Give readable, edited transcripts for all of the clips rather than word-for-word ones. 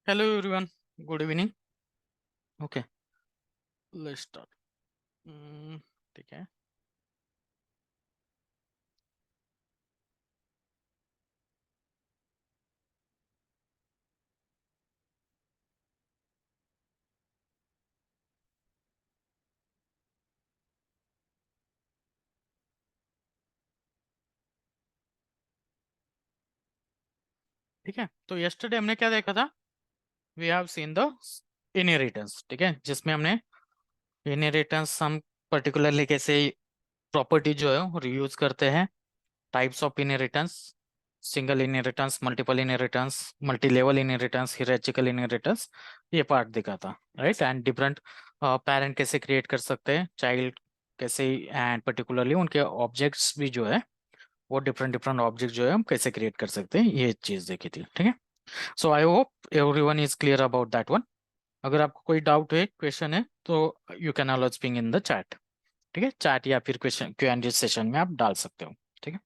Hello everyone, good evening. Okay, let's start. ठीक है। ठीक है, तो यस्टरडे हमने क्या देखा था? We have seen the inheritance. ठीक है, जिसमें हमने इनहेरिटेंस हम पर्टिकुलरली कैसे प्रॉपर्टी जो है वो रीयूज करते हैं, types of inheritance, single inheritance, multiple inheritance, multi level inheritance, hierarchical inheritance, ये पार्ट देखा था, राइट। एंड डिफरेंट पेरेंट कैसे क्रिएट कर सकते हैं, चाइल्ड कैसे, एंड पर्टिकुलरली उनके ऑब्जेक्ट्स भी जो है वो डिफरेंट डिफरेंट ऑब्जेक्ट जो है हम कैसे क्रिएट कर सकते हैं, ये चीज देखी थी। ठीक है, so I hope everyone is clear about that one. अगर आपको कोई डाउट है, क्वेश्चन है, तो you can always ping in the chat. ठीक है, चैट या फिर क्वेश्चन क्यू एंड सेशन में आप डाल सकते हो। ठीक है,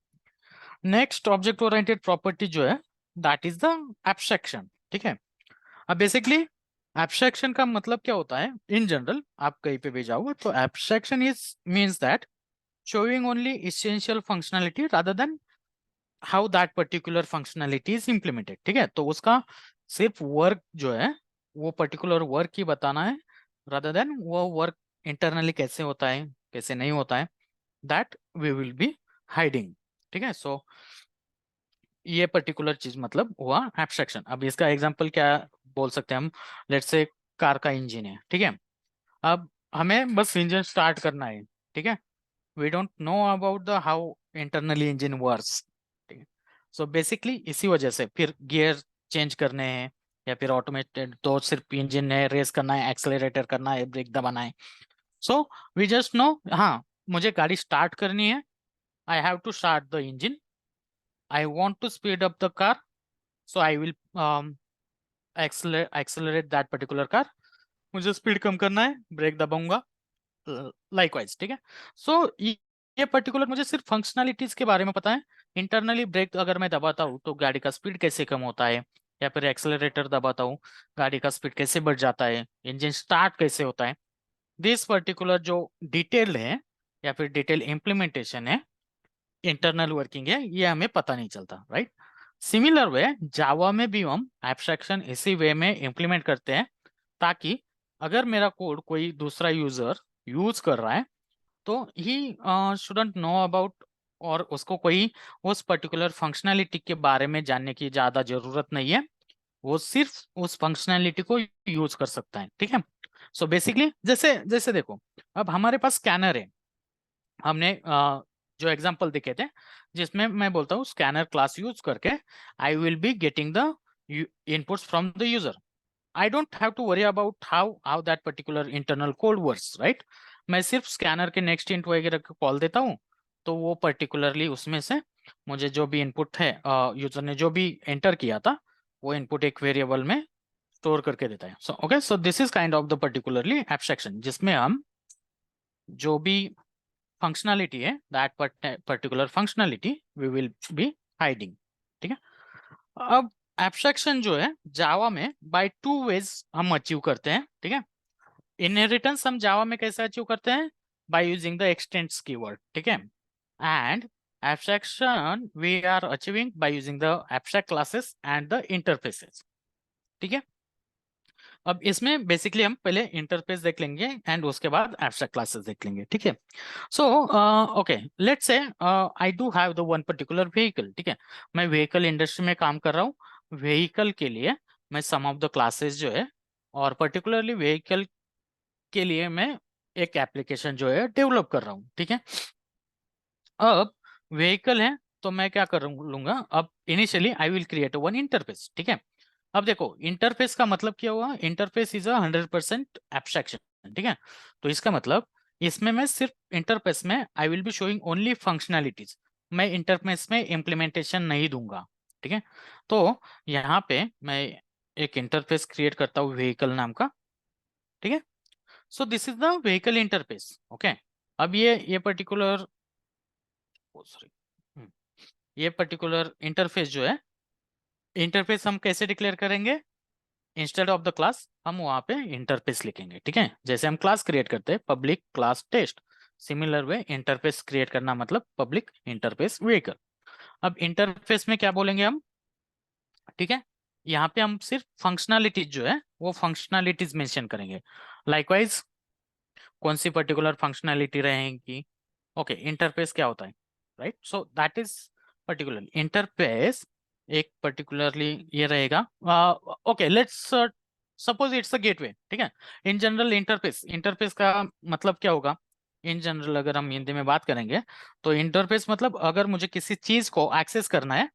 नेक्स्ट ऑब्जेक्ट ओरिएंटेड प्रॉपर्टी जो है दैट इज द एब्स्ट्रैक्शन। ठीक है, अब बेसिकली एब्स्ट्रैक्शन का मतलब क्या होता है इन जनरल, आप कहीं पे भी जाओ तो abstraction is means that showing only essential functionality rather than how that particular functionality is implemented। ठीक है, तो उसका सिर्फ वर्क जो है वो पर्टिकुलर वर्क ही बताना है, rather than वो वर्क इंटरनली कैसे होता है कैसे नहीं होता है, that we will be hiding. ठीक है, सो ये पर्टिकुलर चीज मतलब हुआ एब्स्ट्रैक्शन। अब इसका एग्जांपल क्या बोल सकते हैं हम? लेट्स से कार का इंजन है। ठीक है, अब हमें बस इंजन स्टार्ट करना है। ठीक है, we don't know about the how internally engine works। ठीक है, सो बेसिकली इसी वजह से फिर गियर चेंज करने हैं या फिर ऑटोमेटेड तो सिर्फ इंजन है, रेस करना है, एक्सेलरेटर करना है, ब्रेक दबाना है। सो वी जस्ट नो, हाँ मुझे गाड़ी स्टार्ट करनी है, I have to start the engine, I want to speed up the car, so I will accelerate that particular car. मुझे स्पीड कम करना है, ब्रेक दबाऊंगा, लाइकवाइज। ठीक है, सो ये पर्टिकुलर मुझे सिर्फ फंक्शनैलिटीज के बारे में पता है। इंटरनली ब्रेक अगर मैं दबाता हूँ तो गाड़ी का स्पीड कैसे कम होता है, या फिर एक्सेलरेटर दबाता हूँ गाड़ी का स्पीड कैसे बढ़ जाता है, इंजन स्टार्ट कैसे होता है, दिस पर्टिकुलर जो डिटेल है या फिर डिटेल इम्प्लीमेंटेशन है, इंटरनल वर्किंग है, ये हमें पता नहीं चलता, राइट। सिमिलर वे जावा में भी हम एब्स्ट्रैक्शन इसी वे में इम्प्लीमेंट करते हैं, ताकि अगर मेरा कोड कोई दूसरा यूजर यूज कर रहा है तो ही शुडंट नो अबाउट, और उसको कोई उस पर्टिकुलर फंक्शनैलिटी के बारे में जानने की ज्यादा जरूरत नहीं है, वो सिर्फ उस फंक्शनैलिटी को यूज कर सकता है। ठीक है, सो बेसिकली जैसे जैसे देखो, अब हमारे पास स्कैनर है, हमने जो एग्जांपल दिखे थे जिसमें मैं बोलता हूँ स्कैनर क्लास यूज करके आई will be getting the inputs from the user. I don't have to worry about how that particular internal code works, right? मैं सिर्फ स्कैनर के नेक्स्ट इंट वगैरह को कॉल देता हूँ, तो वो पर्टिकुलरली उसमें से मुझे जो भी इनपुट है यूजर ने जो भी एंटर किया था वो इनपुट एक वेरिएबल में स्टोर करके देता है। So okay, so this is kind of the particularly abstraction जिसमें हम जो भी फंक्शनैलिटी है that particular functionality we will be hiding. ठीक है, अब एब्स्ट्रैक्शन जो है जावा में बाय टू वेज हम अचीव करते हैं। ठीक है, इनहेरिटेंस हम जावा में कैसे अचीव करते हैं? By using the extends keyword. ठीक है, and abstraction we are achieving by using the abstract classes and the interfaces. ठीक है, अब इसमें बेसिकली हम पहले इंटरफेस देख लेंगे एंड उसके बाद एब्स्ट्रैक्ट क्लासेस देख लेंगे। ठीक है, so okay, let's say I do have the one particular vehicle. ठीक है, मैं व्हीकल इंडस्ट्री में काम कर रहा हूँ, व्हीकल के लिए मैं सम ऑफ द क्लासेस जो है और पर्टिकुलरली व्हीकल के लिए मैं एक एप्लीकेशन जो है डेवलप कर रहा हूँ। ठीक है, अब व्हीकल है तो मैं क्या कर लूंगा, अब initially I will create one interface. ठीक है, अब देखो इंटरफेस का मतलब क्या हुआ, इंटरफेस इज अ 100% एब्स्ट्रैक्शन। ठीक है, तो इसका मतलब इसमें मैं सिर्फ इंटरफेस में आई will be showing only functionalities, मैं इंटरफेस में इम्प्लीमेंटेशन नहीं दूंगा। ठीक है, तो यहाँ पे मैं एक इंटरफेस क्रिएट करता हूँ व्हीकल नाम का। ठीक है, so this is the vehicle interface. Okay, अब ये पर्टिकुलर सॉरी ये पर्टिकुलर इंटरफेस जो है, इंटरफेस हम कैसे डिक्लेयर करेंगे? इंस्टेड ऑफ द क्लास हम वहाँ पे इंटरफेस लिखेंगे, ठीक है। जैसे हम क्लास क्रिएट करते हैं public class test, similar way interface create करना मतलब पब्लिक इंटरफेस व्हीकल। अब इंटरफेस में क्या बोलेंगे हम, ठीक है। यहाँ पे हम सिर्फ फंक्शनैलिटीज जो है वो फंक्शनैलिटीज मेंशन करेंगे। लाइकवाइज कौन सी पर्टिकुलर फंक्शनैलिटी रहेगी, ओके। इंटरफेस क्या होता है, right. So that is particular interface, एक पर्टिकुलरली ये रहेगा। Okay, let's suppose it's a gateway, ठीक है। इन जनरल इंटरफेस, इंटरफेस का मतलब क्या होगा इन जनरल, अगर हम हिंदी में बात करेंगे तो इंटरफेस मतलब अगर मुझे किसी चीज को एक्सेस करना है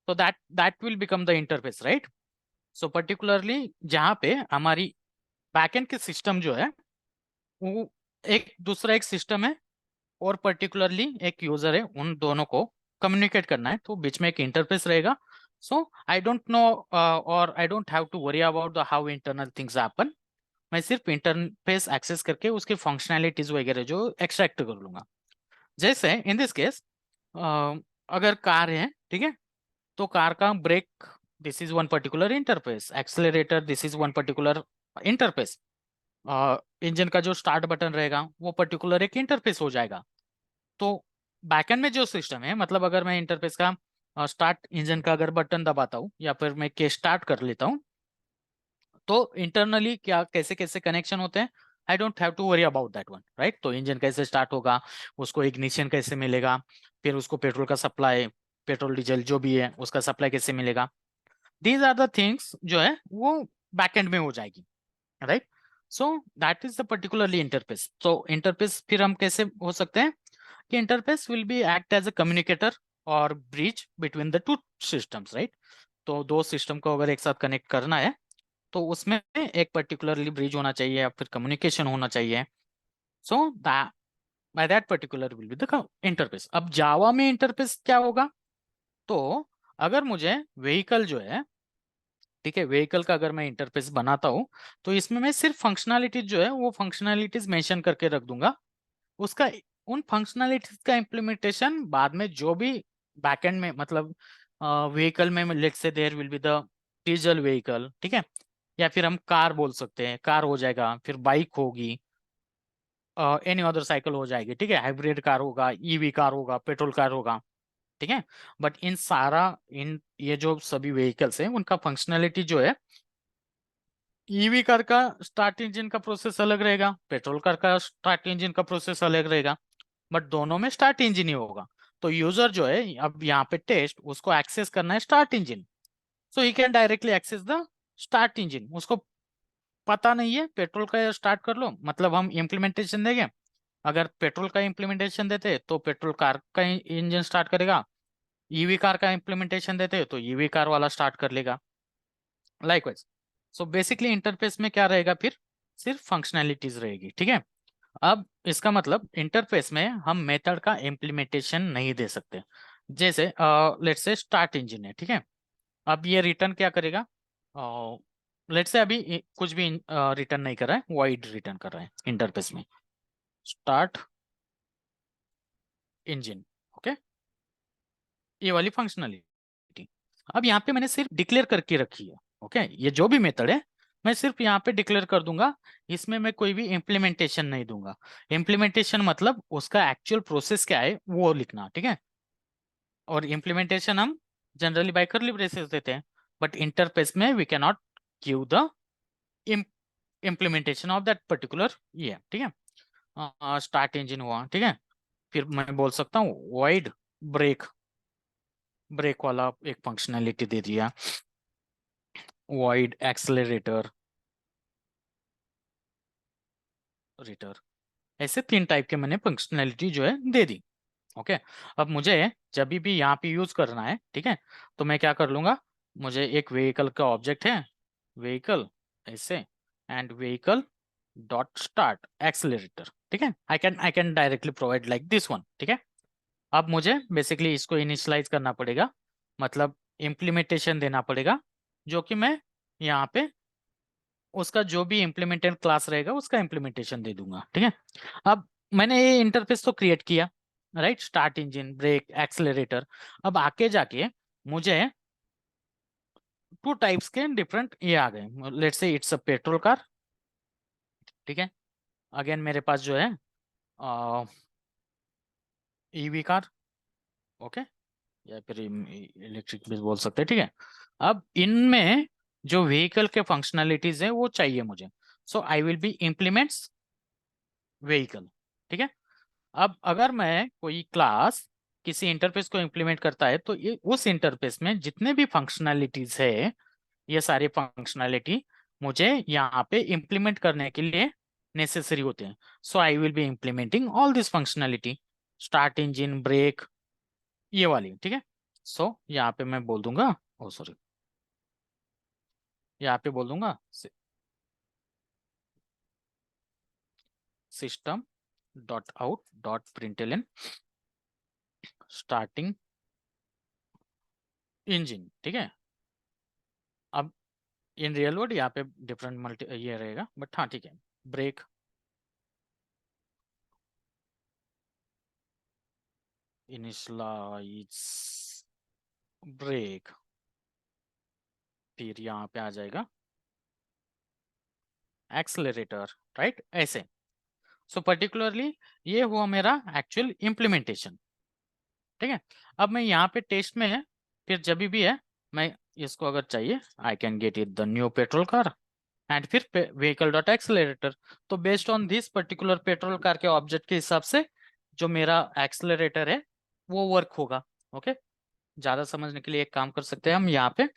तो that will become the interface, right. So particularly जहाँ पे हमारी बैकएंड के सिस्टम जो है वो एक दूसरा एक सिस्टम है और पर्टिकुलरली एक यूजर है, उन दोनों को कम्युनिकेट करना है तो बीच में एक इंटरफेस रहेगा। सो आई डोंट नो और I don't have to worry about the how internal things happen. मैं सिर्फ इंटरफेस एक्सेस करके उसकी फंक्शनैलिटीज वगैरह जो एक्सट्रैक्ट कर लूंगा। जैसे इन दिस केस अगर कार है, ठीक है, तो कार का brake this is one particular interface, accelerator this is one particular interface, engine का जो स्टार्ट बटन रहेगा वो पर्टिकुलर एक इंटरफेस हो जाएगा। तो बैकएंड में जो सिस्टम है, मतलब अगर मैं इंटरफेस का स्टार्ट इंजन का अगर बटन दबाता हूँ या फिर मैं के स्टार्ट कर लेता हूँ तो इंटरनली क्या कैसे कैसे कनेक्शन होते हैं, I don't have to worry about that one, right. तो इंजन कैसे स्टार्ट होगा, उसको इग्निशन कैसे मिलेगा, फिर उसको पेट्रोल का सप्लाई, पेट्रोल डीजल जो भी है उसका सप्लाई कैसे मिलेगा, दीज आर द थिंग्स जो है वो बैकएंड में हो जाएगी, right. So that is the particularly interface. तो इंटरफेस फिर हम कैसे हो सकते हैं कि interface will be act as a communicator और bridge between the two systems, right. तो दो सिस्टम को अगर एक साथ कनेक्ट करना है तो उसमें एक पर्टिकुलरली ब्रिज होना चाहिए या फिर कम्युनिकेशन होना चाहिए। So that by that particular will be the interface. अब जावा में इंटरफेस क्या होगा, तो अगर मुझे व्हीकल जो है, ठीक है, व्हीकल का अगर मैं इंटरफेस बनाता हूँ तो इसमें मैं सिर्फ फंक्शनैलिटीज जो है वो फंक्शनैलिटीज मेंशन करके रख दूंगा। उसका उन फंक्शनैलिटीज का इम्प्लीमेंटेशन बाद में जो भी बैकएंड में, मतलब व्हीकल में let's say there will be the diesel vehicle, ठीक है, या फिर हम कार बोल सकते हैं, कार हो जाएगा, फिर बाइक होगी, एनी अदर साइकिल हो जाएगी, ठीक है, हाइब्रिड कार होगा, ईवी कार होगा, पेट्रोल कार होगा, ठीक है। बट इन सारा इन ये जो सभी व्हीकल्स हैं उनका फंक्शनैलिटी जो है, ईवी कार का स्टार्ट इंजन का प्रोसेस अलग रहेगा, पेट्रोल कार का स्टार्ट इंजन का प्रोसेस अलग रहेगा, बट दोनों में स्टार्ट इंजन ही होगा। तो यूजर जो है अब यहाँ पे टेस्ट उसको एक्सेस करना है start engine, so he can directly access the start engine. उसको पता नहीं है पेट्रोल का स्टार्ट कर लो, मतलब हम इम्प्लीमेंटेशन देंगे, अगर पेट्रोल का इम्प्लीमेंटेशन देते तो पेट्रोल कार का इंजन स्टार्ट करेगा, ईवी कार का इम्प्लीमेंटेशन देते तो ईवी कार वाला स्टार्ट कर लेगा, लाइकवाइज। सो बेसिकली इंटरफेस में क्या रहेगा फिर, सिर्फ फंक्शनैलिटीज रहेगी, ठीक है। अब इसका मतलब इंटरफेस में हम मेथड का इम्प्लीमेंटेशन नहीं दे सकते। जैसे लेट्स से स्टार्ट इंजन है, ठीक है, अब ये रिटर्न क्या करेगा, लेट्स से अभी कुछ भी रिटर्न नहीं कर रहा है, वॉइड रिटर्न कर रहा है इंटरफेस में, स्टार्ट इंजन, ओके, ये वाली फंक्शनलिटी। अब यहाँ पे मैंने सिर्फ डिक्लेयर करके रखी है, ओके, ये जो भी मेथड है मैं सिर्फ यहाँ पे डिक्लेयर कर दूंगा, इसमें मैं कोई भी इम्प्लीमेंटेशन नहीं दूंगा। इम्प्लीमेंटेशन मतलब उसका एक्चुअल प्रोसेस क्या है वो लिखना, ठीक है। और इम्प्लीमेंटेशन हम जनरली बाय कर्ली ब्रेसेस देते हैं, बट इंटरफेस में we can not give the implementation of that particular, ये ठीक है। स्टार्ट इंजन हुआ, ठीक है, फिर मैं बोल सकता हूँ वाइड ब्रेक, ब्रेक वाला एक फंक्शनैलिटी दे दिया, वाइड एक्सेलरेटर रिटर, ऐसे तीन टाइप के मैंने फंक्शनैलिटी जो है दे दी, ओके। अब मुझे जब भी यहाँ पे यूज करना है, ठीक है, तो मैं क्या कर लूंगा, मुझे एक व्हीकल का ऑब्जेक्ट है, व्हीकल ऐसे, and vehicle dot start accelerator, ठीक है, I can directly provide like this one, ठीक है। अब मुझे बेसिकली इसको इनिशियलाइज करना पड़ेगा, मतलब इम्प्लीमेंटेशन देना पड़ेगा, जो कि मैं यहाँ पे उसका जो भी इम्प्लीमेंटेड क्लास रहेगा उसका इम्प्लीमेंटेशन दे दूंगा, ठीक है। अब मैंने ये इंटरफेस तो क्रिएट किया, right, start engine, brake, accelerator. अब आके जाके मुझे टू टाइप्स के डिफरेंट ये आ गए। Let's say it's a petrol car, ठीक है। अगेन मेरे पास जो है ईवी कार, ओके, या फिर इलेक्ट्रिक भी बोल सकते हैं, ठीक है। अब इनमें जो व्हीकल के फंक्शनैलिटीज है वो चाहिए मुझे, so I will be implements vehicle, ठीक है। अब अगर मैं कोई क्लास किसी इंटरफेस को इम्प्लीमेंट करता है तो ये उस इंटरफेस में जितने भी फंक्शनैलिटीज है, ये सारी फंक्शनैलिटी मुझे यहाँ पे इम्प्लीमेंट करने के लिए नेसेसरी होते हैं। So I will be implementing all this functionality, start engine, brake, ये वाली, ठीक है। सो यहाँ पे मैं बोल दूंगा, ओ सॉरी, यहाँ पे बोल दूंगा system dot out dot println starting engine, ठीक है। अब इन रियल वर्ड यहाँ पे डिफरेंट मल्टी ये रहेगा, बट हाँ ठीक है। ब्रेक, इनिशियलाइज ब्रेक, फिर यहाँ पे आ जाएगा एक्सेलरेटर, राइट, ऐसे। सो पर्टिकुलरली ये हुआ मेरा एक्चुअल इम्प्लीमेंटेशन, ठीक है। अब मैं यहाँ पे टेस्ट में है, फिर जब भी है मैं इसको अगर चाहिए I can get it the new petrol car and फिर व्हीकल डॉट एक्सेलरेटर। तो based on this particular petrol car के ऑब्जेक्ट के हिसाब से जो मेरा एक्सेलरेटर है वो वर्क होगा, ओके। ज्यादा समझने के लिए एक काम कर सकते हैं हम, यहाँ पे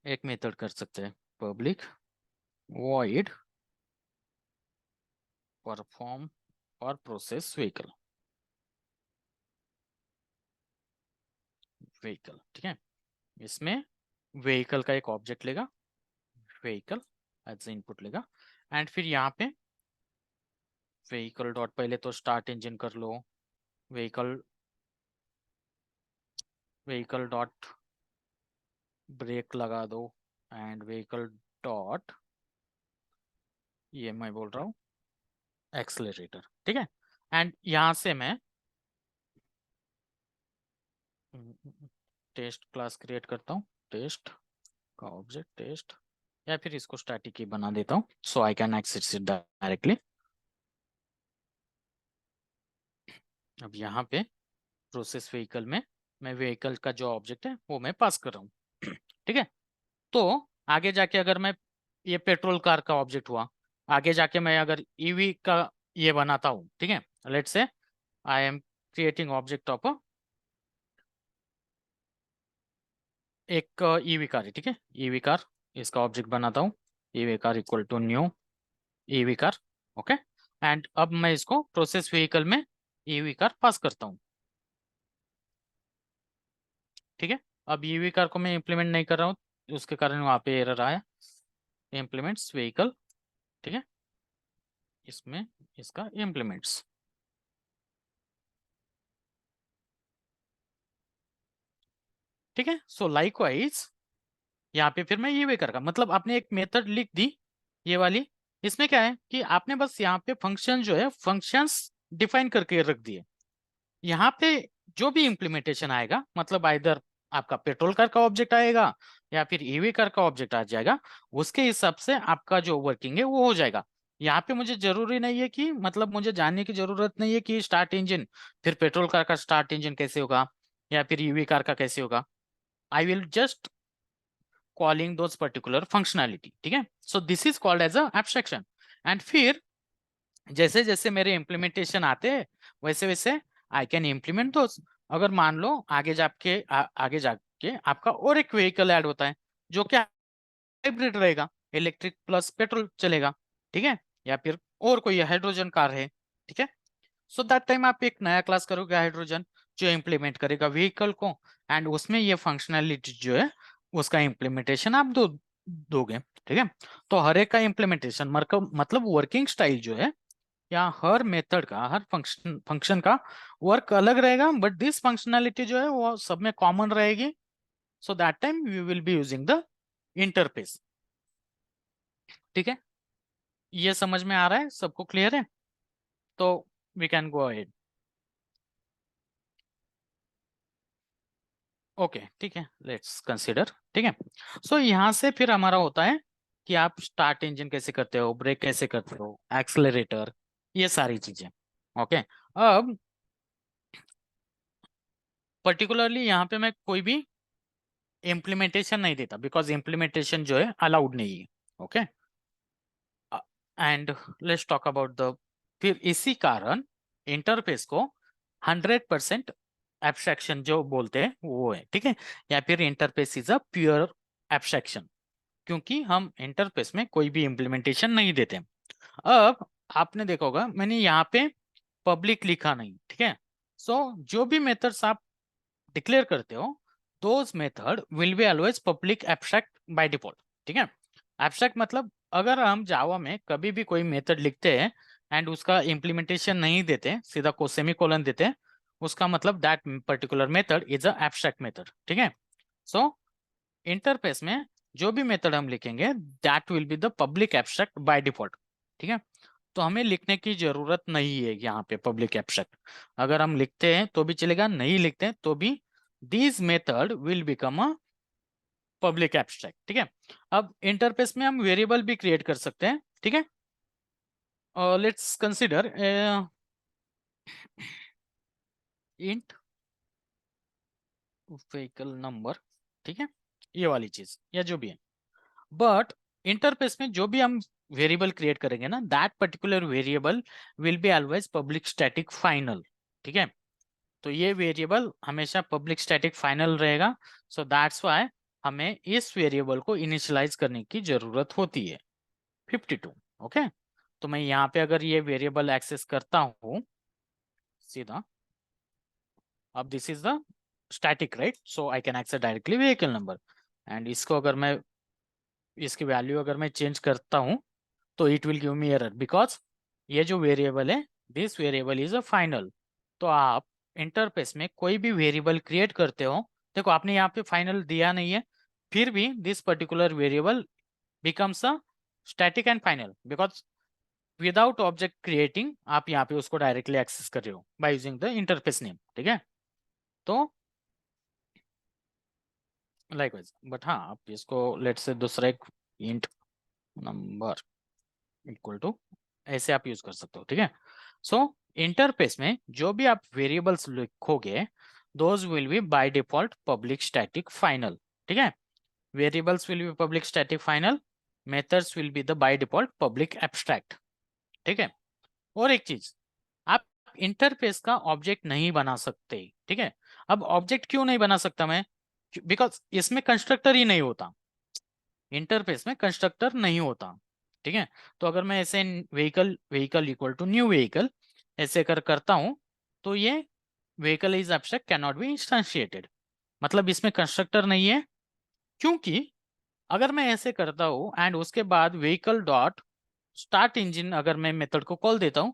एक मेथड कर सकते हैं, पब्लिक वॉइड परफॉर्म और प्रोसेस व्हीकल, व्हीकल, ठीक है। इसमें व्हीकल का एक ऑब्जेक्ट लेगा, व्हीकल एज इनपुट लेगा, एंड फिर यहाँ पे व्हीकल डॉट, पहले तो स्टार्ट इंजन कर लो, व्हीकल व्हीकल डॉट ब्रेक लगा दो, एंड व्हीकल डॉट, ये मैं बोल रहा हूँ एक्सलरेटर, ठीक है। एंड यहाँ से मैं टेस्ट क्लास क्रिएट करता हूँ, टेस्ट का ऑब्जेक्ट टेस्ट, या फिर इसको स्टैटिक ही बना देता हूँ so I can access it directly. अब यहाँ पे प्रोसेस व्हीकल में मैं व्हीकल का जो ऑब्जेक्ट है वो मैं पास कर रहा हूँ, ठीक है। तो आगे जाके अगर मैं, ये पेट्रोल कार का ऑब्जेक्ट हुआ, आगे जाके मैं अगर ईवी का ये बनाता हूँ, ठीक है। Let's say I am creating object of एक ईवी कार है, ठीक है। ईवी कार, इसका ऑब्जेक्ट बनाता हूँ, EV car equal to new EV car, okay. And अब मैं इसको प्रोसेस व्हीकल में ईवी कार पास करता हूँ, ठीक है। अब ईवी कार को मैं इम्प्लीमेंट नहीं कर रहा हूँ, उसके कारण वहाँ पे एरर आया, इम्प्लीमेंट्स व्हीकल, ठीक है। इसमें इसका इम्प्लीमेंट्स, ठीक है। सो लाइकवाइज यहाँ पे फिर मैं ये वे करूँगा, मतलब आपने एक मेथड लिख दी ये वाली। इसमें क्या है कि आपने बस यहाँ पे फंक्शन जो है फंक्शंस डिफाइन करके रख दिए। यहाँ पे जो भी इम्प्लीमेंटेशन आएगा, मतलब आइदर आपका पेट्रोल कार का ऑब्जेक्ट आएगा या फिर ईवी कार का ऑब्जेक्ट आ जाएगा, उसके हिसाब से आपका जो वर्किंग है वो हो जाएगा। यहाँ पे मुझे जरूरी नहीं है कि, मतलब मुझे जानने की जरूरत नहीं है कि स्टार्ट इंजन, फिर पेट्रोल कार का स्टार्ट इंजन कैसे होगा या फिर ईवी कार का कैसे होगा। I will just calling those particular functionality, ठीक है। So this is called as a abstraction. And फिर जैसे जैसे मेरे इम्प्लीमेंटेशन आते हैं वैसे वैसे आई कैन इम्प्लीमेंट दोस। अगर मान लो आगे जाके आपका और एक व्हीकल ऐड होता है जो क्या हाइब्रिड रहेगा, इलेक्ट्रिक प्लस पेट्रोल चलेगा, ठीक है। या फिर और कोई हाइड्रोजन कार है, ठीक है। सो दैट टाइम आप एक नया क्लास करोगे हाइड्रोजन, जो इम्प्लीमेंट करेगा व्हीकल को, एंड उसमें ये फंक्शनैलिटी जो है उसका इम्प्लीमेंटेशन आप दोगे, ठीक है। तो हर एक का इम्प्लीमेंटेशन मतलब वर्किंग स्टाइल जो है, या हर मेथड का, हर फंक्शन का वर्क अलग रहेगा, बट दिस फंक्शनैलिटी जो है वो सब में कॉमन रहेगी। So that time we will be using the interface, ठीक है। ये समझ में आ रहा है, सबको क्लियर है? तो we can go ahead. Okay ठीक है, लेट्स कंसिडर। ठीक है, सो यहाँ से फिर हमारा होता है कि आप स्टार्ट इंजन कैसे करते हो, ब्रेक कैसे करते हो, एक्सेलरेटर, ये सारी चीजें। ओके, अब पर्टिकुलरली यहाँ पे मैं कोई भी इम्प्लीमेंटेशन नहीं देता, बिकॉज इम्प्लीमेंटेशन जो है अलाउड नहीं है। Okay, and let's talk about the, फिर इसी कारण इंटरफेस को 100% एब्स्ट्रैक्शन जो बोलते हैं वो है। ठीक है, या फिर interface is a pure abstraction, क्योंकि हम इंटरफेस में कोई भी इम्प्लीमेंटेशन नहीं देते। अब आपने देखा होगा मैंने यहाँ पे पब्लिक लिखा नहीं। ठीक है, सो जो भी मेथड्स आप डिक्लेयर करते हो, those method will be always public abstract by default. ठीक है, एब्स्ट्रैक्ट मतलब अगर हम जावा में कभी भी कोई मेथड लिखते हैं एंड उसका इम्प्लीमेंटेशन नहीं देते, सीधा को सेमीकोलन देते हैं, उसका मतलब that particular method is a abstract method. ठीक है, सो इंटरफेस में जो भी मेथड हम लिखेंगे that will be the public abstract by default. ठीक है, तो हमें लिखने की जरूरत नहीं है यहाँ पे पब्लिक एब्स्ट्रैक्ट। अगर हम लिखते हैं तो भी चलेगा, नहीं लिखते हैं तो भी this method will become a public abstract. ठीक है, अब इंटरफेस में हम वेरिएबल भी क्रिएट कर सकते हैं। ठीक है, let's consider int vehicle number. ठीक है, ये वाली चीज या जो भी है, बट इंटरफेस में जो भी हम वेरिएबल क्रिएट करेंगे ना, that particular variable will be always public static final. ठीक है, तो ये वेरिएबल हमेशा पब्लिक स्टैटिक फाइनल रहेगा। सो दैट्स व्हाई हमें इस वेरिएबल को इनिशियलाइज करने की जरूरत होती है 52। ओके, तो मैं यहाँ पे अगर ये वेरिएबल एक्सेस करता हूँ सीधा, अब this is the static right, so I can access directly vehicle number, and इसको अगर मैं इसकी वैल्यू अगर मैं चेंज करता हूँ तो it will give me error, because ये जो वेरिएबल है this variable is a final. तो आप इंटरफेस में कोई भी वेरिएबल क्रिएट करते हो, देखो आपने यहाँ पे फाइनल दिया नहीं है, फिर भी this particular variable becomes a static and final, because without object creating आप यहाँ पे उसको डायरेक्टली एक्सेस कर रहे हो bye using the interface name. ठीक है, तो लाइकवाइज, बट हाँ आप इसको लेट्स से दूसरा एक इंट नंबर इक्वल टू ऐसे आप यूज कर सकते हो। ठीक है, सो इंटरफेस में जो भी आप वेरिएबल्स लिखोगे those will be by default public static final. ठीक है, variables will be public static final, methods will be the by default public abstract. ठीक है, और एक चीज, आप इंटरफेस का ऑब्जेक्ट नहीं बना सकते। ठीक है, अब ऑब्जेक्ट क्यों नहीं बना सकता मैं, बिकॉज इसमें कंस्ट्रक्टर ही नहीं होता, इंटरफेस में कंस्ट्रक्टर नहीं होता। ठीक है, तो अगर मैं ऐसे vehicle vehicle equal to new vehicle ऐसे करता हूं, तो ये vehicle is abstract can not be instantiated, मतलब इसमें कंस्ट्रक्टर नहीं है। क्योंकि अगर मैं ऐसे करता हूं एंड उसके बाद व्हीकल डॉट स्टार्ट इंजन अगर मैं मेथड को कॉल देता हूं,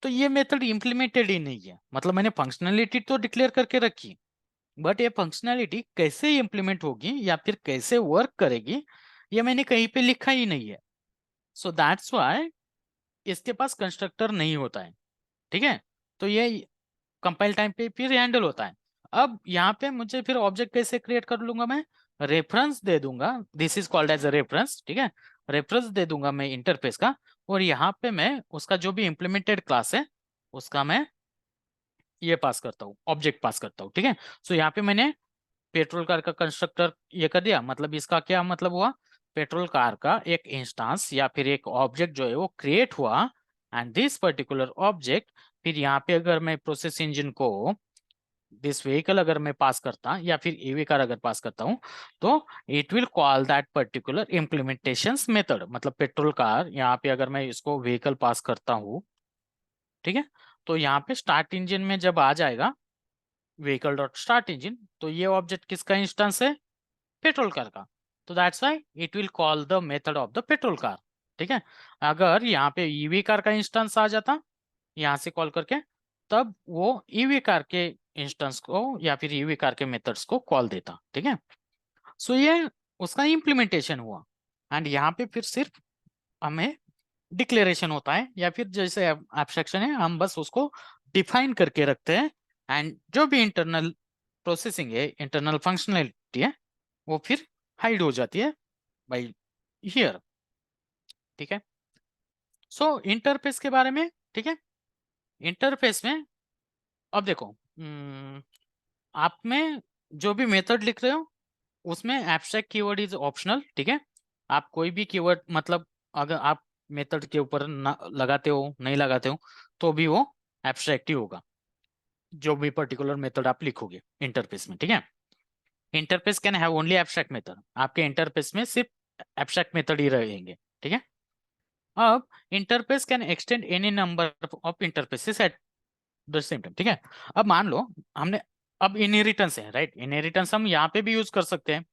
तो ये मेथड इंप्लीमेंटेड ही नहीं है, मतलब मैंने फंक्शनलिटी तो डिक्लेयर करके रखी, बट ये फंक्शनैलिटी कैसे इंप्लीमेंट होगी या फिर कैसे वर्क करेगी ये मैंने कहीं पे लिखा ही नहीं है। सो दैट्स व्हाई इसके पास कंस्ट्रक्टर नहीं होता है। ठीक है, तो ये कंपाइल टाइम पे फिर हैंडल होता है। अब यहाँ पे मुझे फिर ऑब्जेक्ट कैसे क्रिएट कर लूंगा, मैं रेफरेंस दे दूंगा, this is called as a reference. ठीक है, रेफरेंस दे दूंगा मैं इंटरफेस का, और यहाँ पे मैं उसका जो भी इंप्लीमेंटेड क्लास है उसका मैं ये पास करता हूँ, ऑब्जेक्ट पास करता हूँ। ठीक है, सो यहाँ पे मैंने पेट्रोल कार का कंस्ट्रक्टर ये कर दिया, मतलब इसका क्या मतलब हुआ, पेट्रोल कार का एक इंस्टेंस या फिर एक ऑब्जेक्ट जो है वो क्रिएट हुआ, एंड दिस पर्टिकुलर ऑब्जेक्ट फिर यहाँ पे अगर मैं प्रोसेस इंजन को दिस व्हीकल अगर मैं पास करता या फिर ईवी कार अगर पास करता हूँ, तो it will call that particular implementation method, मतलब पेट्रोल कार यहाँ पे अगर मैं इसको व्हीकल पास करता हूँ। ठीक है, तो यहाँ पे स्टार्ट इंजन में जब आ जाएगा व्हीकल डॉट स्टार्ट इंजन, तो ये ऑब्जेक्ट किसका इंस्टेंस है, पेट्रोल कार का, तो that's why it will call the method of the petrol car. ठीक है, अगर यहाँ पे ईवी कार का इंस्टेंस आ जाता यहाँ से कॉल करके, तब वो ईवी कार के इंस्टेंस को या फिर ईवी कार के मेथड्स को कॉल देता। ठीक है, सो ये उसका इम्प्लीमेंटेशन हुआ, एंड यहाँ पे फिर सिर्फ हमें डिक्लेरेशन होता है या फिर जैसे एब्स्ट्रैक्शन है हम बस उसको डिफाइन करके रखते हैं, एंड जो भी इंटरनल प्रोसेसिंग है, इंटरनल फंक्शनलिटी है, वो फिर हाइड हो जाती है बाई हियर। ठीक है। सो इंटरफेस के बारे में, ठीक है, इंटरफेस में अब देखो, आप में जो भी मेथड लिख रहे हो उसमें एब्स्ट्रैक्ट कीवर्ड इज ऑप्शनल। ठीक है। आप कोई भी कीवर्ड, मतलब अगर आप मेथड के ऊपर ना लगाते हो, नहीं लगाते हो, तो भी वो एब्स्ट्रैक्ट ही होगा, जो भी पर्टिकुलर मेथड आप लिखोगे इंटरफेस में। ठीक है। Interface can have only abstract method, आपके इंटरफेस में सिर्फ एब्स्ट्रैक्ट मेथड ही रहेंगे। ठीक है। अब interface can extend any number of interfaces at the same time. ठीक है। अब मान लो हमने, अब इनहेरिटेंस है, राइट, इनहेरिटेंस हम यहाँ पे भी यूज कर सकते हैं।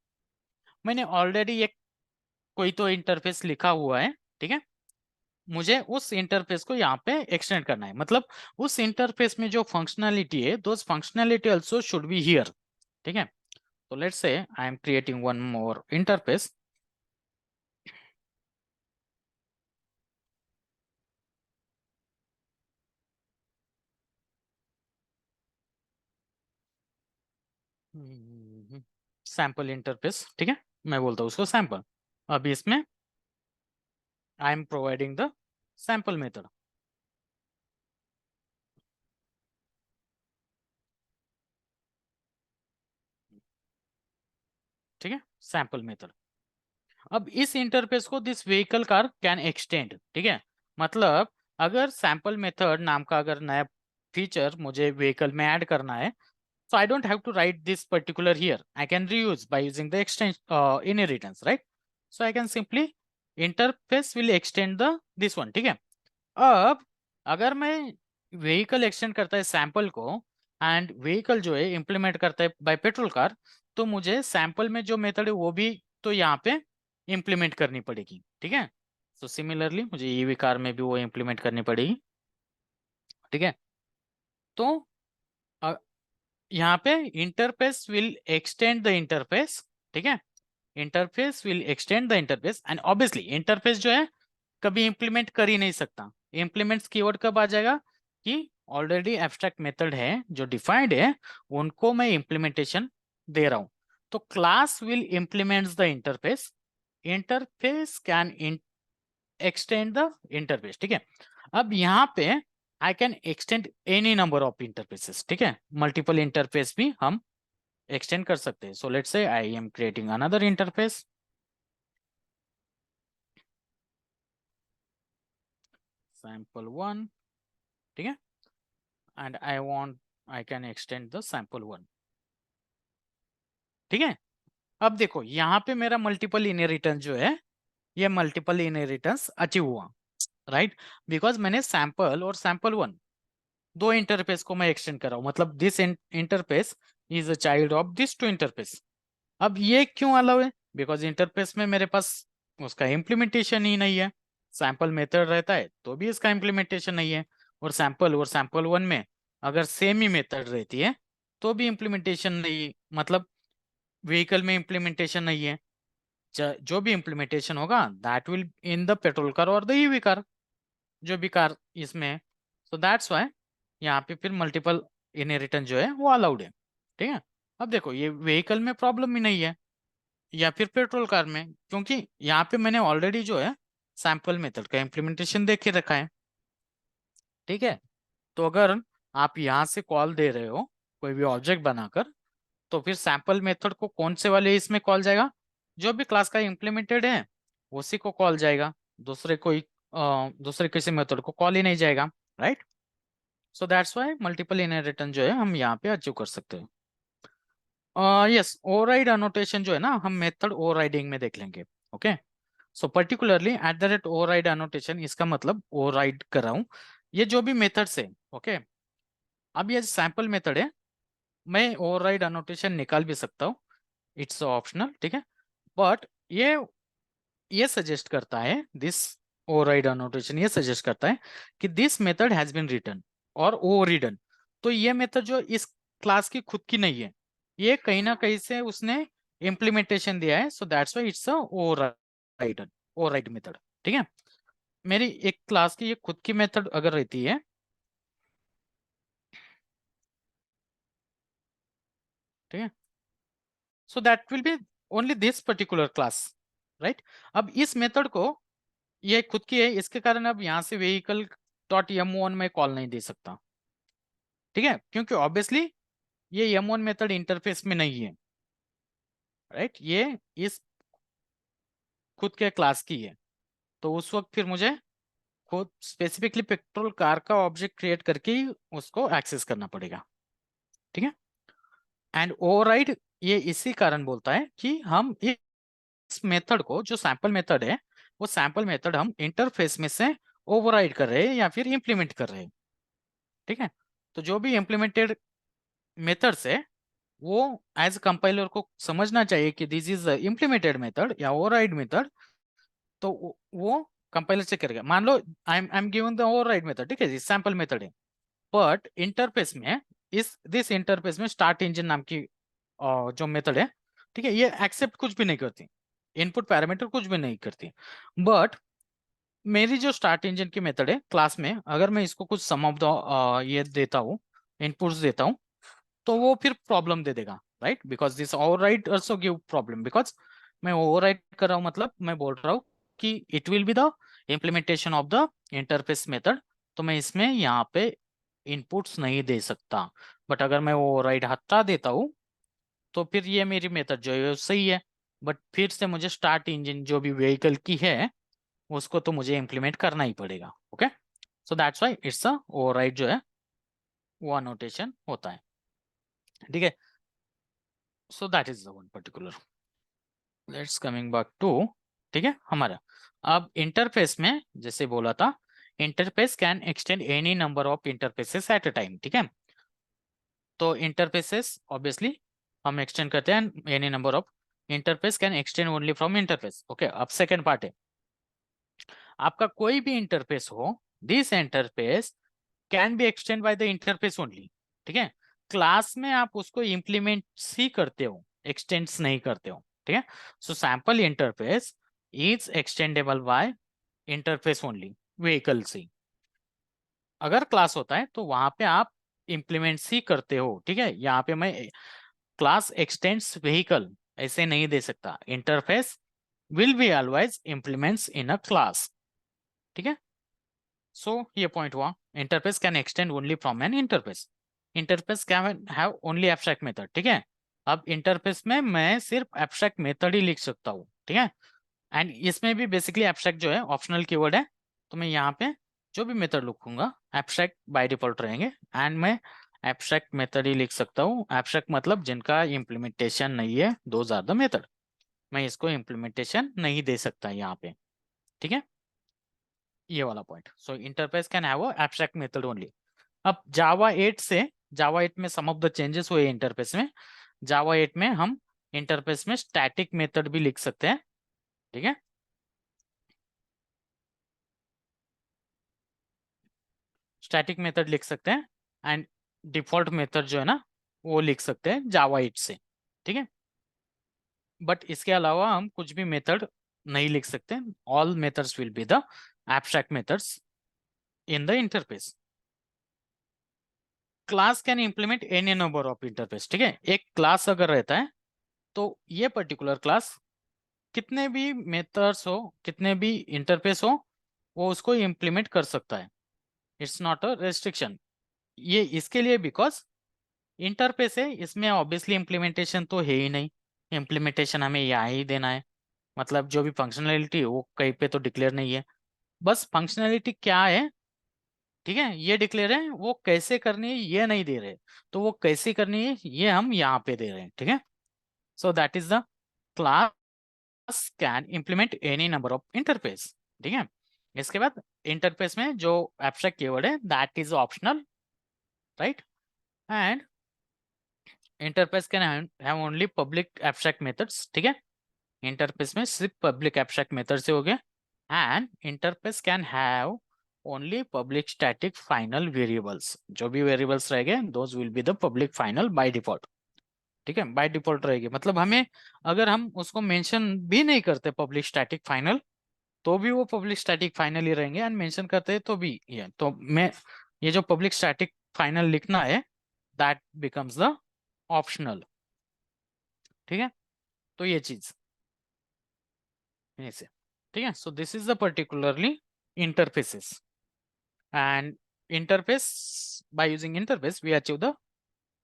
मैंने ऑलरेडी एक कोई तो इंटरफेस लिखा हुआ है। ठीक है। मुझे उस इंटरफेस को यहाँ पे एक्सटेंड करना है, मतलब उस इंटरफेस में जो फंक्शनैलिटी है, those functionality also should be here. ठीक है। तो let's say I am creating one more interface. Sample interface. ठीक है। मैं बोलता हूँ उसको सैंपल। अभी इसमें I am providing the sample method. ठीक है, सैंपल मेथड। अब इस इंटरफेस को this vehicle car can extend. ठीक है। मतलब अगर सैंपल मेथड नाम का अगर नया फीचर मुझे व्हीकल में ऐड करना है, so I don't have to write this particular here. I can reuse by using the extension inheritance, right? So I can simply interface will extend the this one. ठीक है। अब अगर मैं vehicle extend करता है sample को, and vehicle जो है इंप्लीमेंट करता है बाय पेट्रोल कार, तो मुझे सैंपल में जो मेथड है वो भी तो यहाँ पे इंप्लीमेंट करनी पड़ेगी। ठीक है। सो सिमिलरली मुझे ईवी कार में भी वो इंप्लीमेंट करनी पड़ेगी। ठीक है। तो अ, यहाँ पे interface will extend the interface. ठीक है। Interface will extend the interface, and obviously interface जो है कभी इंप्लीमेंट कर ही नहीं सकता। इंप्लीमेंट्स कीवर्ड कब आ जाएगा कि ऑलरेडी एब्स्ट्रैक्ट मेथड है जो डिफाइंड है, उनको मैं इंप्लीमेंटेशन दे रहा हूं। तो class will implements the interface, interface can extend the interface. ठीक है। अब यहाँ पे I can extend any number of interfaces. ठीक है। मल्टीपल इंटरफेस भी हम एक्सटेंड कर सकते हैं। So let's say I am creating another interface, sample one। ठीक है। And I want, I can extend the sample one। ठीक है। अब देखो यहाँ पे मेरा मल्टीपल इनहेरिटेंस जो है, ये मल्टीपल इनहेरिटेंस अचीव हुआ, राइट, बिकॉज मैंने सैंपल और सैंपल वन दो इंटरफेस को मैं एक्सटेंड कर रहा हूँ, मतलब this interface is a child of this two interface. अब ये क्यों अलाउ है? बिकॉज इंटरफेस में मेरे पास उसका इम्प्लीमेंटेशन ही नहीं है। सैंपल मेथड रहता है तो भी इसका इम्प्लीमेंटेशन नहीं है, और सैंपल वन में अगर सेम ही मेथड रहती है तो भी इम्प्लीमेंटेशन नहीं, मतलब व्हीकल में इम्प्लीमेंटेशन नहीं है। जो भी इम्प्लीमेंटेशन होगा that will in the petrol car और द ईवी कार, जो भी कार इसमें है। सो दैट्स वाई यहाँ पे फिर मल्टीपल इनहेरिटेंस जो है वो अलाउड है। ठीक है। अब देखो ये व्हीकल में प्रॉब्लम ही नहीं है, या फिर पेट्रोल कार में, क्योंकि यहाँ पे मैंने ऑलरेडी जो है सैंपल मेथड का इम्प्लीमेंटेशन देख के रखा है। ठीक है। तो अगर आप यहाँ से कॉल दे रहे हो कोई भी ऑब्जेक्ट बनाकर, तो फिर सैंपल मेथड को कौन से वाले इसमें कॉल जाएगा? जो भी क्लास का इम्प्लीमेंटेड है उसी को कॉल जाएगा, दूसरे किसी मेथड को कॉल ही नहीं जाएगा, right. So that's Y multiple inheritance जो है हम यहाँ पे अचीव कर सकते हैं। यस, ओवरराइड अनोटेशन जो है ना, हम मेथड ओवरराइडिंग में देख लेंगे। Okay. So particularly at the rate override annotation, इसका मतलब ओवरराइड कर रहा हूँ ये जो भी मेथड्स है। ओके। अब ये सैंपल मेथड है, मैं ओवरराइड अनोटेशन निकाल भी सकता हूँ, इट्स ऑप्शनल। ठीक है। बट ये सजेस्ट करता है, दिस ओवरराइड अनोटेशन ये सजेस्ट करता है कि this method has been written और ओवररिडन। तो ये मेथड जो इस क्लास की खुद की नहीं है, ये कहीं ना कहीं से उसने इम्प्लीमेंटेशन दिया है। सो that's why it's a override method. ठीक है। मेरी एक क्लास की ये खुद की मेथड अगर रहती है, ठीक है। So that will be only this particular class, right. अब इस मेथड को, ये खुद की है, इसके कारण अब यहाँ से व्हीकल डॉट m1 में कॉल नहीं दे सकता, ठीक है, क्योंकि ऑब्वियसली ये m1 मेथड इंटरफेस में नहीं है, राइट। ये इस खुद के क्लास की है। तो उस वक्त फिर मुझे खुद स्पेसिफिकली पेट्रोल कार का ऑब्जेक्ट क्रिएट करके ही उसको एक्सेस करना पड़ेगा, ठीक है। एंड ओवरराइड ये इसी कारण बोलता है कि हम इस मेथड को, जो सैंपल मेथड है, वो सैंपल मेथड हम इंटरफेस में से ओवरराइड कर रहे हैं या फिर इंप्लीमेंट कर रहे हैं, ठीक है। तो जो भी इंप्लीमेंटेड मेथड्स है वो एज कंपाइलर को समझना चाहिए कि दिस इज इंप्लीमेंटेड मेथड या ओवरराइड मेथड। तो वो कंपाइलर चेक करेगा। मान लो I am given the override method, ठीक है, ये सैंपल मेथड है, बट इंटरफेस में, इस दिस इंटरफेस में स्टार्ट इंजन नाम की जो मेथड है, ठीक है, ये एक्सेप्ट कुछ भी नहीं करती, इनपुट पैरामीटर कुछ भी नहीं करती। बट मेरी जो स्टार्ट इंजन की मेथड है क्लास में, अगर मैं इसको कुछ सम ऑफ द ये देता हूँ, इनपुट्स देता हूँ, तो वो फिर प्रॉब्लम दे देगा, right. Because this override also give problem, because मैं ओवरराइड कर रहा हूँ, मतलब मैं बोल रहा हूँ कि it will be the implementation of the interface method. तो मैं इसमें यहाँ पे इनपुट्स नहीं दे सकता। बट अगर मैं ओवरराइड हटा देता हूँ तो फिर ये मेरी मेथड जो है सही है, बट फिर से मुझे स्टार्ट इंजन जो भी व्हीकल की है उसको तो मुझे इम्प्लीमेंट करना ही पड़ेगा। Okay, so that's why it's a override जो है वो अनोटेशन होता है, ठीक है। So that is the one particular. Let's coming back to, ठीक है, हमारा अब इंटरफेस में जैसे बोला था, interface can extend any number of interfaces at a time, ठीक है। तो इंटरफेसेस ऑब्वियसली हम एक्सटेंड करते हैं, any number of interface can extend only from interface. Okay, अब सेकेंड पार्ट है, आपका कोई भी इंटरफेस हो, this interface can be extend by the interface only, ठीक है। क्लास में आप उसको इंप्लीमेंट ही करते हो, एक्सटेंड्स नहीं करते हो, ठीक है। So sample interface is extendable by interface only, vehicle से। अगर क्लास होता है तो वहां पे आप इंप्लीमेंट्स ही करते हो, ठीक है। यहाँ पे मैं क्लास एक्सटेंड्स व्हीकल ऐसे नहीं दे सकता, interface will be always implements in a class, ठीक है। सो ये पॉइंट हुआ, interface can extend only from N interface, interface can have only abstract method, ठीक है। अब इंटरफेस में मैं सिर्फ एब्स्ट्रैक्ट मेथड ही लिख सकता हूँ, ठीक है। एंड इसमें भी बेसिकली एब्स्ट्रैक्ट जो है ऑप्शनल कीवर्ड है, तो मैं यहाँ पे जो भी मेथड लिखूंगा एब्स्ट्रैक्ट बाय डिफॉल्ट रहेंगे, एंड मैं एब्स्ट्रैक्ट मेथड ही लिख सकता हूँ। एब्स्ट्रैक्ट मतलब जिनका इम्प्लीमेंटेशन नहीं है, दोज आर द मेथड। मैं इसको इम्प्लीमेंटेशन नहीं दे सकता यहाँ पे, ठीक है, ये वाला point. So interface can have abstract method only. अब जावा 8 से, जावा 8 में सम ऑफ द चेंजेस हुए इंटरफेस में। जावा 8 में हम इंटरफेस में स्टैटिक मेथड भी लिख सकते हैं, ठीक है। स्टैटिक मेथड लिख सकते हैं, एंड डिफॉल्ट मेथड जो है ना वो लिख सकते हैं जावा 8 से, ठीक है। बट इसके अलावा हम कुछ भी मेथड नहीं लिख सकते, all methods will be the abstract methods in the interface. Class can implement any number of interface, ठीक है। एक क्लास अगर रहता है तो ये पर्टिकुलर क्लास कितने भी मेथड्स हो, कितने भी इंटरफेस हो, वो उसको इंप्लीमेंट कर सकता है। It's not a restriction. ये इसके लिए बिकॉज इंटरफेस है, इसमें ऑब्वियसली इम्प्लीमेंटेशन तो है ही नहीं, इम्प्लीमेंटेशन हमें यहाँ ही देना है। मतलब जो भी फंक्शनैलिटी है वो कहीं पे तो डिक्लेयर नहीं है, बस फंक्शनैलिटी क्या है, ठीक है, ये डिक्लेयर है, वो कैसे करनी है ये नहीं दे रहे। तो वो कैसे करनी है ये हम यहाँ पे दे रहे हैं, ठीक है। So that is the class can implement any number of interface, ठीक है। इसके बाद इंटरफेस में जो एब्स्ट्रैक्ट कीवर्ड है that is optional, right. And interface can have only public abstract methods, ठीक है। इंटरफेस में सिर्फ पब्लिक एब्स्ट्रैक्ट मेथड से हो गया। And interface can have only public static final variables, जो भी वेरिएबल्स रहेंगे those will be the public final by default, ठीक है। बाय डिफॉल्ट रहेगी, मतलब हमें अगर हम उसको मेंशन भी नहीं करते पब्लिक स्टैटिक फाइनल तो भी वो पब्लिक स्टैटिक फाइनल ही रहेंगे, एंड मेंशन करते हैं तो भी ये, तो मैं ये जो पब्लिक स्टैटिक फाइनल लिखना है दैट बिकम्स द ऑप्शनल, ठीक है, तो ये चीज ऐसे, ठीक है। So this is the particularly interfaces and interface, by using interface we achieve the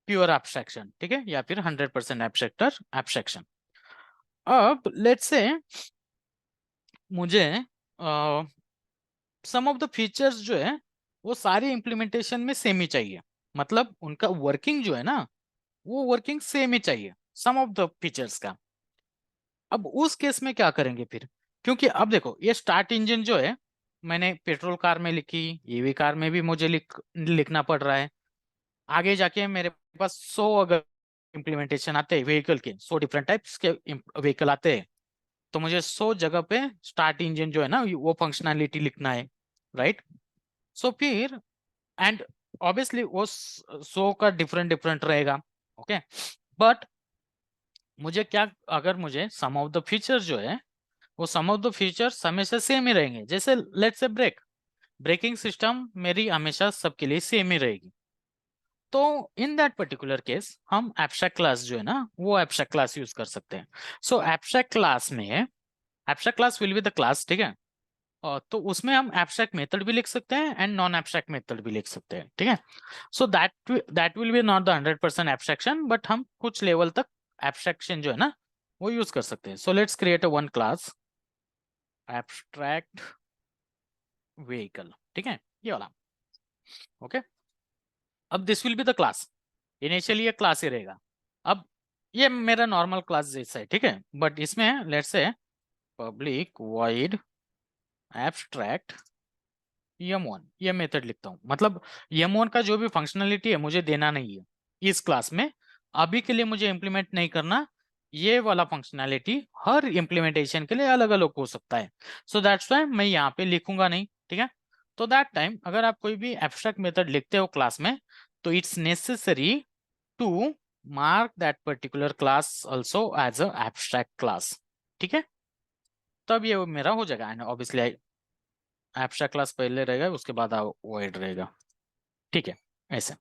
pure abstraction, ठीक है, या फिर 100% एब्स्ट्रैक्टर एब्स्ट्रैक्शन। अब लेट्स से मुझे सम ऑफ द फीचर्स जो है वो सारे इंप्लीमेंटेशन में सेम ही चाहिए, मतलब उनका वर्किंग जो है ना वो वर्किंग सेम ही चाहिए सम ऑफ द फीचर्स का। अब उस केस में क्या करेंगे फिर, क्योंकि अब देखो ये स्टार्ट इंजन जो है मैंने पेट्रोल कार में लिखी, ईवी कार में भी मुझे लिखना पड़ रहा है। आगे जाके मेरे पास 100 अगर इम्प्लीमेंटेशन आते हैं व्हीकल के, 100 डिफरेंट टाइप्स के व्हीकल आते हैं, तो मुझे 100 जगह पे स्टार्ट इंजन जो है ना वो फंक्शनैलिटी लिखना है, राइट। सो फिर एंड ऑब्वियसली वो 100 का डिफरेंट डिफरेंट रहेगा, ओके। बट मुझे क्या, अगर मुझे सम ऑफ द फीचर्स जो है वो सम ऑफ द फीचर्स हमेशा सेम ही रहेंगे, जैसे लेट्स से ब्रेकिंग सिस्टम मेरी हमेशा सबके लिए सेम ही रहेगी, तो इन दैट पर्टिकुलर केस हम एब्स्ट्रैक्ट क्लास जो है ना वो एब्स्ट्रैक्ट क्लास यूज कर सकते हैं। सो एब्स्ट्रैक्ट क्लास में abstract class will be the class, ठीक है। तो उसमें हम एब्स्ट्रैक्ट मेथड भी लिख सकते हैं एंड नॉन एब्स्ट्रैक्ट मेथड भी लिख सकते हैं, ठीक है। So that will be not the 100% abstraction, but हम कुछ लेवल तक एब्स्ट्रैक्शन जो है ना वो यूज कर सकते हैं। So let's create a one class abstract vehicle, ठीक है, ये वाला, ओके। अब this will be the class, initially ये क्लास ही रहेगा। अब ये मेरा नॉर्मल क्लास जैसा है, ठीक है, बट इसमें let's say public void abstract yum1 ये मेथड लिखता हूँ, मतलब yum1 का जो भी फंक्शनलिटी है मुझे देना नहीं है इस क्लास में, अभी के लिए मुझे इंप्लीमेंट नहीं करना। ये वाला फंक्शनैलिटी हर इंप्लीमेंटेशन के लिए अलग अलग हो सकता है, सो दैट्स व्हाई मैं यहाँ पे लिखूंगा नहीं, ठीक है। तो दैट टाइम अगर आप कोई भी एब्स्ट्रैक्ट मेथड लिखते हो क्लास में, तो it's necessary to mark that particular class also as a abstract class, ठीक है। तब ये मेरा हो जाएगा एंड ऑब्वियसली एब्स्ट्रैक्ट क्लास पहले रहेगा उसके बाद वॉइड रहेगा, ठीक है, ऐसे,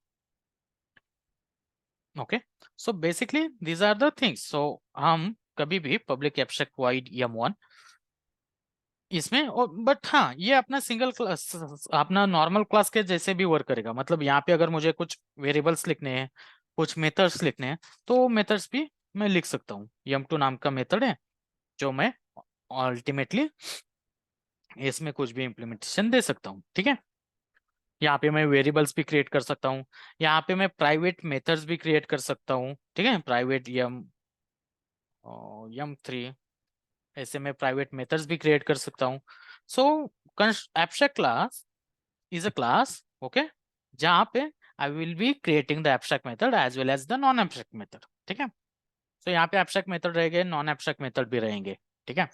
okay. So basically these are the things. So हम कभी भी पब्लिक एब्स्ट्रैक्ट वॉइड yum1 इसमें, और बट हाँ ये अपना सिंगल क्लास अपना नॉर्मल क्लास के जैसे भी वर्क करेगा, मतलब यहाँ पे अगर मुझे कुछ वेरिएबल्स लिखने हैं, कुछ मेथड्स लिखने हैं, तो मेथड्स भी मैं लिख सकता हूँ। yum2 नाम का मेथड है जो मैं अल्टीमेटली इसमें कुछ भी इंप्लीमेंटेशन दे सकता हूँ, ठीक है। यहाँ पे मैं वेरिएबल्स भी क्रिएट कर सकता हूँ, यहाँ पे मैं प्राइवेट मेथड्स भी क्रिएट कर सकता हूँ, ठीक है, प्राइवेट yum3 ऐसे मैं प्राइवेट मेथड्स भी क्रिएट कर सकता हूँ। So abstract class is a class, okay, जहाँ पे I will be creating the abstract method as well as the non abstract method, ठीक है। सो यहाँ पे एब्स्ट्रैक्ट मेथड रहेंगे, नॉन एब्स्ट्रैक्ट मेथड भी रहेंगे, ठीक है।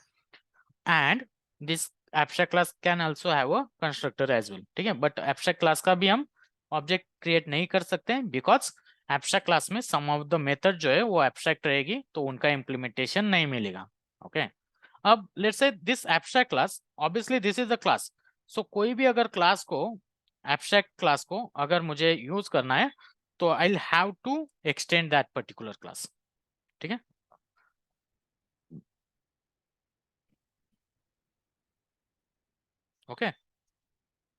And this abstract class can also have a constructor as well, ठीक है, बट एब्स्ट्रैक्ट क्लास का भी हम ऑब्जेक्ट क्रिएट नहीं कर सकते हैं बिकॉज एब्स्ट्रैक्ट क्लास में सम ऑफ द मेथड जो है वो एब्स्ट्रैक्ट रहेगी, तो उनका इंप्लीमेंटेशन नहीं मिलेगा, ओके। अब let's say this abstract class, obviously this is the class, so कोई भी अगर क्लास को एब्स्ट्रैक्ट क्लास को अगर मुझे यूज करना है तो I will have to extend that particular class, ठीक है। ओके,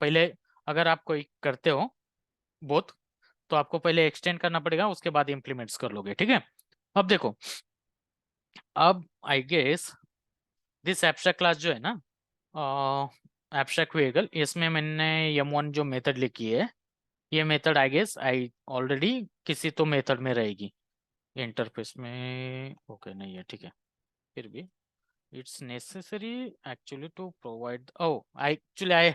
पहले अगर आप कोई करते हो बोथ, तो आपको पहले एक्सटेंड करना पड़ेगा उसके बाद इंप्लीमेंट्स कर लोगे, ठीक है। अब देखो, अब I guess this abstract class जो है ना एब्स्ट्रैक्ट व्हीकल, इसमें मैंने yum1 जो मेथड लिखी है, ये method I guess I already किसी तो मेथड में रहेगी इंटरफेस में, ओके नहीं है, ठीक है। फिर भी it's necessary actually to provide, oh I actually I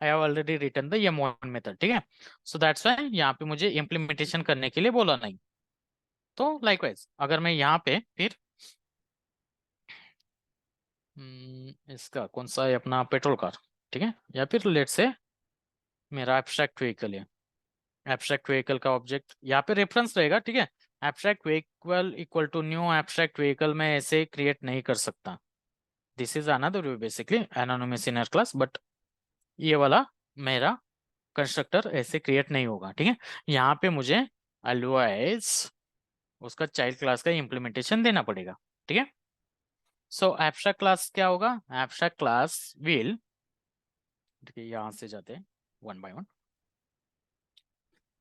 have already written the yum1 method, ठीक है। सो दैट्स व्हाई यहाँ पे मुझे इम्प्लीमेंटेशन करने के लिए बोला नहीं। तो लाइकवाइज अगर मैं यहाँ पे फिर इसका कौन सा है अपना पेट्रोल कार, ठीक है, या फिर लेट से मेरा एब्स्ट्रैक्ट व्हीकल है, एब्स्ट्रैक्ट व्हीकल का ऑब्जेक्ट यहाँ पे रेफरेंस रहेगा, ठीक है। Abstract vehicle equal to new abstract vehicle में ऐसे क्रिएट नहीं कर सकता, this is another way basically anonymous inner class, but ये वाला मेरा कंस्ट्रक्टर ऐसे क्रिएट नहीं होगा, ठीक है। यहाँ पे मुझे अलवाइज उसका चाइल्ड क्लास का इम्प्लीमेंटेशन देना पड़ेगा, ठीक है। सो एब्स्ट्रैक्ट क्लास क्या होगा, एब्स्ट्रैक्ट क्लास विल, ठीक है, यहां से जाते हैं वन बाय वन,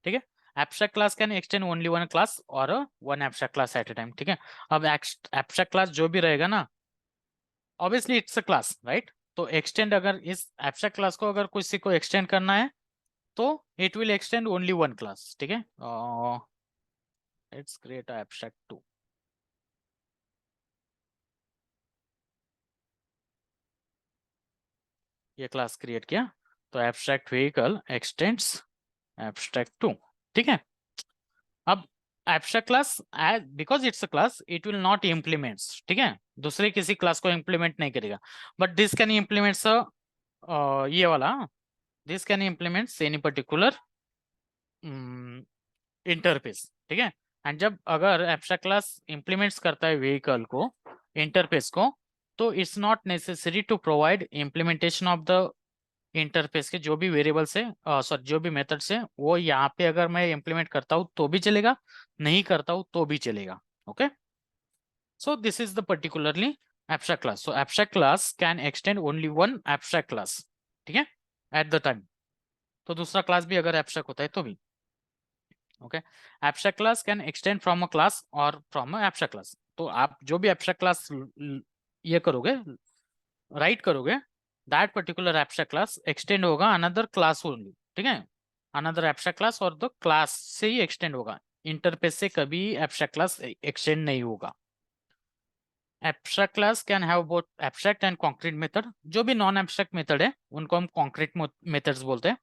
ठीक है। Abstract class can extend only one class और one abstract class at a time, ठीक है। अब एब्स्ट्रैक्ट क्लास जो भी रहेगा ना, obviously it's a class, right. तो एक्सटेंड, अगर इस एब्स्ट्रैक्ट क्लास को अगर किसी को एक्सटेंड करना है तो it will extend only one class, ठीक है। लेट्स क्रिएट एब्स्ट्रैक्ट 2, ये क्लास क्रिएट किया, तो एब्स्ट्रैक्ट व्हीकल एक्सटेंड्स एब्स्ट्रैक्ट 2, ठीक है। अब abstract class, because it's a class, it will not implements, ठीक है, दूसरे किसी क्लास को इम्प्लीमेंट नहीं करेगा, बट दिस कैन इम्प्लीमेंट्स ये वाला, this can implements any particular interface, ठीक है। एंड जब अगर एब्स्ट्रैक्ट क्लास इंप्लीमेंट्स करता है व्हीकल को, इंटरफेस को, तो it's not necessary to provide implementation of the interface के जो भी वेरिएबल्स है, सॉरी जो भी मेथड्स है, वो यहाँ पे अगर मैं इंप्लीमेंट करता हूँ तो भी चलेगा, नहीं करता हूँ तो भी चलेगा, okay. So this is the particularly abstract class. So abstract class can extend only one abstract class, ठीक है, at the time. तो दूसरा क्लास भी अगर abstract होता है तो भी, okay. Abstract class can extend from a class और फ्रॉम अ एब्स्ट्रैक्ट क्लास, तो आप जो भी एब्स्ट्रैक्ट क्लास ये करोगे, राइट करोगे, that particular abstract class extend होगा अनदर क्लास ओनली, ठीक है, अनदर एब्स्ट्रैक्ट क्लास और द क्लास से ही एक्सटेंड होगा, इंटरफेस से कभी एब्स्ट्रैक्ट क्लास एक्सटेंड नहीं होगा। Abstract class can have both abstract and concrete method, जो भी नॉन एब्स्ट्रैक्ट मेथड है उनको हम कॉन्क्रीट मेथड्स बोलते हैं।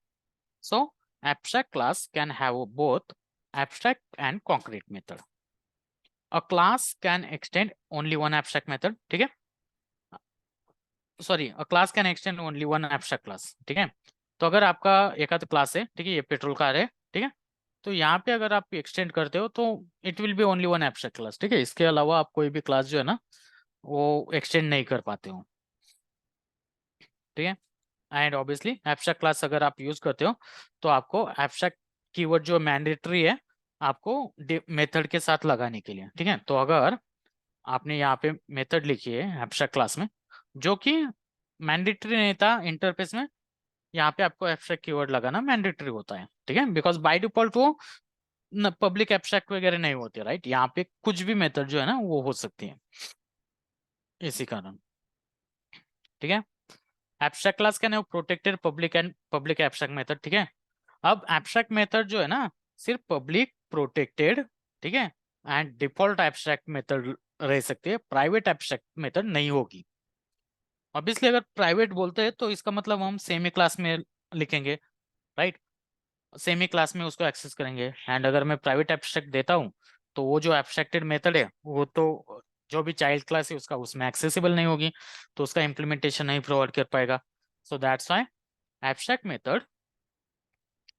So abstract class can have both abstract and concrete method. A class can extend only one abstract method, ठीक है, sorry, a class can extend only one abstract class, ठीक है। तो अगर आपका एक आध क्लास है, ठीक है, ये पेट्रोल कार है, ठीक है, तो यहाँ पे अगर आप एक्सटेंड करते हो तो it will B only one abstract class, ठीक है, इसके अलावा आप कोई भी क्लास जो है ना वो एक्सटेंड नहीं कर पाते हो, ठीक है। एंड ऑब्वियसली एब्स्ट्रैक्ट क्लास अगर आप यूज करते हो तो आपको एब्स्ट्रैक्ट कीवर्ड जो मैंडेटरी है आपको मेथड के साथ लगाने के लिए, ठीक है। तो अगर आपने यहाँ पे मेथड लिखी है एब्स्ट्रैक्ट क्लास में जो कि मैंडेटरी नहीं था इंटरफेस में, यहाँ पे आपको एब्स्ट्रैक्ट कीवर्ड लगाना मैंडेटरी होता है, ठीक है, बिकॉज बाय डिफॉल्ट वो पब्लिक एब्स्ट्रैक्ट वगैरह नहीं होती, राइट, यहाँ पे कुछ भी मेथड जो है ना वो हो सकती है, इसी कारण, ठीक है। Abstract class can have protected public and public abstract method, ठीक है। अब एब्स्ट्रैक्ट मेथड जो है ना सिर्फ पब्लिक प्रोटेक्टेड, ठीक है, एंड डिफॉल्ट एब्स्ट्रैक्ट मेथड रह सकती है, प्राइवेट एब्स्ट्रैक्ट मेथड नहीं होगी। ऑब्वियसली अगर प्राइवेट बोलते हैं तो इसका मतलब हम सेमी क्लास में लिखेंगे, राइट, सेमी क्लास में उसको एक्सेस करेंगे। एंड अगर मैं प्राइवेट एब्स्ट्रैक्ट देता हूँ तो वो जो एब्स्ट्रैक्टेड मेथड है वो तो जो भी चाइल्ड क्लास है उसका उसमें एक्सेसिबल नहीं होगी, तो उसका इम्प्लीमेंटेशन नहीं प्रोवाइड कर पाएगा। सो that's why abstract method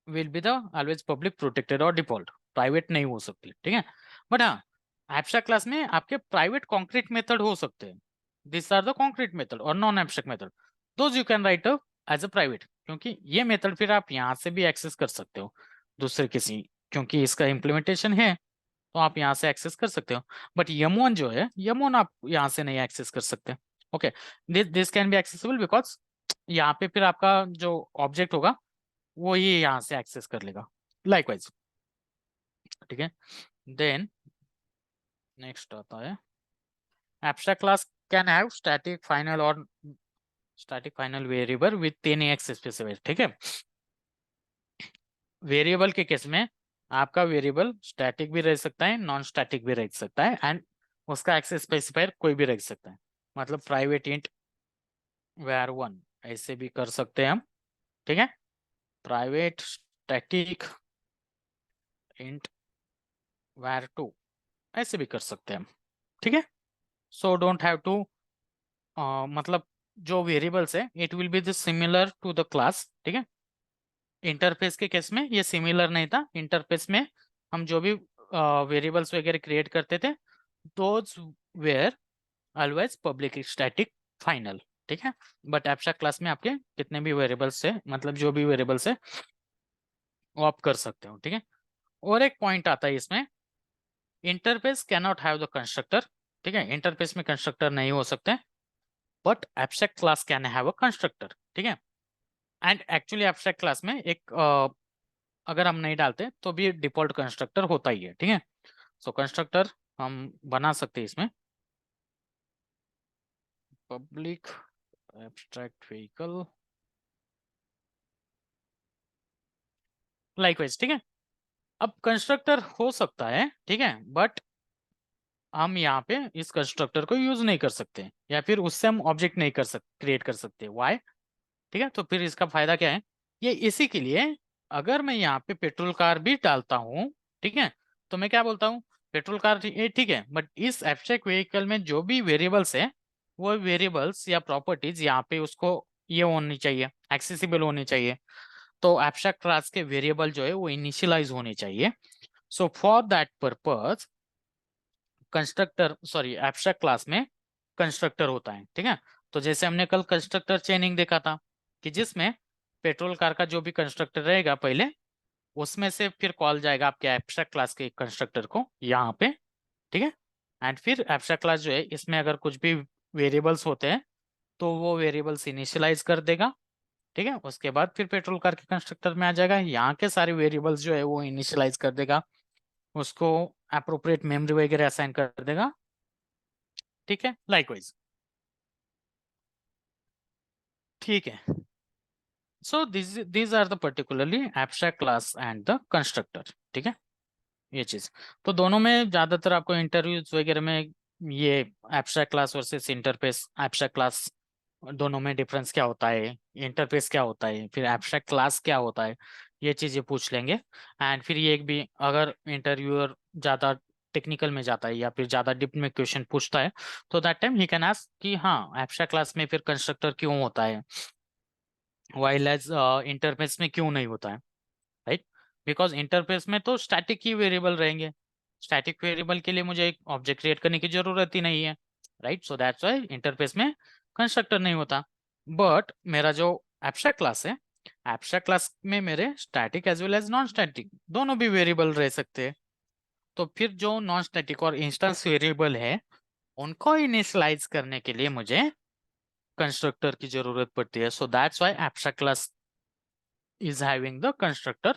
will be the always public protected और डिफॉल्ट, प्राइवेट नहीं हो सकती, ठीक है। बट हाँ, एब्स्ट्रैक्ट क्लास में आपके प्राइवेट कॉन्क्रीट मेथड हो सकते हैं, this are the concrete method और non abstract method, those you can write as a private, क्योंकि ये मेथड फिर आप यहाँ से भी एक्सेस कर सकते हो दूसरे किसी, क्योंकि इसका इम्प्लीमेंटेशन है तो आप यहाँ से एक्सेस कर सकते हो। बट यमोन जो है, यमोन आप यहाँ से नहीं एक्सेस कर सकते, okay, this can be accessible because यहाँ पे फिर आपका जो ऑब्जेक्ट होगा वो ये यहाँ से एक्सेस कर लेगा, लाइकवाइज, ठीक है। देन नेक्स्ट आता है abstract class can have static final variable with any x specifier, ठीक है। वेरिएबल के केस में आपका वेरिएबल स्टैटिक भी रह सकता है, नॉन स्टैटिक भी रह सकता है, एंड उसका एक्सेस स्पेसिफायर कोई भी रह सकता है, मतलब प्राइवेट इंट var1 ऐसे भी कर सकते हैं हम, ठीक है, प्राइवेट स्टैटिक इंट var2 ऐसे भी कर सकते हैं हम, ठीक है। सो डोंट हैव टू, मतलब जो वेरिएबल्स है it will be the similar to the class, ठीक है। इंटरफेस के केस में ये सिमिलर नहीं था, इंटरफेस में हम जो भी वेरिएबल्स वगैरह क्रिएट करते थे those were always public static final, ठीक है। बट एब्स्ट्रैक्ट क्लास में आपके कितने भी वेरिएबल्स है, मतलब जो भी वेरिएबल्स है वो आप कर सकते हो, ठीक है। और एक पॉइंट आता है इसमें interface can not have the constructor, ठीक है, इंटरफेस में कंस्ट्रक्टर नहीं हो सकते, but abstract class can have a constructor, ठीक है। एंड एक्चुअली एब्स्ट्रैक्ट क्लास में एक अगर हम नहीं डालते तो भी डिफॉल्ट कंस्ट्रक्टर होता ही है, ठीक है। सो कंस्ट्रक्टर हम बना सकते हैं इसमें, पब्लिक एब्स्ट्रैक्ट व्हीकल लाइकवाइज, ठीक है। अब कंस्ट्रक्टर हो सकता है, ठीक है, बट हम यहाँ पे इस कंस्ट्रक्टर को यूज नहीं कर सकते, या फिर उससे हम ऑब्जेक्ट नहीं कर सकते, क्रिएट कर सकते, वाई, ठीक है। तो फिर इसका फायदा क्या है, ये इसी के लिए अगर मैं यहाँ पे पेट्रोल कार भी डालता हूँ, ठीक है, तो मैं क्या बोलता हूँ, पेट्रोल कार ये ठीक है, बट इस एब्स्ट्रैक्ट व्हीकल में जो भी वेरिएबल्स है वो वेरिएबल्स या प्रॉपर्टीज यहाँ पे उसको ये होनी चाहिए, एक्सेसिबल होनी चाहिए। तो एब्स्ट्रैक्ट क्लास के वेरिएबल जो है वो इनिशियलाइज होने चाहिए। So for that purpose constructor, sorry, abstract class में कंस्ट्रक्टर होता है, ठीक है। तो जैसे हमने कल कंस्ट्रक्टर चेनिंग देखा था कि जिसमें पेट्रोल कार का जो भी कंस्ट्रक्टर रहेगा पहले उसमें से फिर कॉल जाएगा आपके एब्स्ट्रैक्ट क्लास के कंस्ट्रक्टर को यहाँ पे, ठीक है। एंड फिर एब्स्ट्रैक्ट क्लास जो है इसमें अगर कुछ भी वेरिएबल्स होते हैं तो वो वेरिएबल्स इनिशियलाइज कर देगा, ठीक है। उसके बाद फिर पेट्रोल कार के कंस्ट्रक्टर में आ जाएगा, यहाँ के सारे वेरिएबल्स जो है वो इनिशियलाइज कर देगा, उसको अप्रोप्रिएट मेमोरी वगैरह असाइन कर देगा, ठीक है, लाइकवाइज, ठीक है। So these are the particularly abstract class and the constructor, ठीक है, ये चीज। तो दोनों में ज्यादातर आपको इंटरव्यूज वगैरह में ये abstract class versus interface, abstract class दोनों में डिफरेंस क्या होता है, इंटरफेस क्या होता है, फिर एब्स्ट्रैक्ट क्लास क्या होता है, ये चीजें पूछ लेंगे। एंड फिर ये एक भी अगर इंटरव्यूअर ज्यादा टेक्निकल में जाता है या फिर ज्यादा डीप में क्वेश्चन पूछता है तो that time he can ask कि हाँ एब्स्ट्रैक्ट क्लास में फिर कंस्ट्रक्टर क्यों होता है, वाइल एज इंटरफेस में क्यों नहीं होता है, राइट। बिकॉज इंटरफेस में तो स्टैटिक ही वेरिएबल रहेंगे, स्टैटिक वेरिएबल के लिए मुझे एक ऑब्जेक्ट क्रिएट करने की जरूरत ही नहीं है, right. So that's why interface में कंस्ट्रक्टर नहीं होता। बट मेरा जो एब्स्ट्रैक्ट क्लास है, एब्स्ट्रैक्ट क्लास में मेरे static as well as non static दोनों भी वेरिएबल रह सकते हैं। तो फिर जो नॉन स्टैटिक और इंस्टेंस वेरिएबल है उनको इनिशियलाइज करने के लिए मुझे कंस्ट्रक्टर की जरूरत पड़ती है। सो that's why abstract class is having the constructor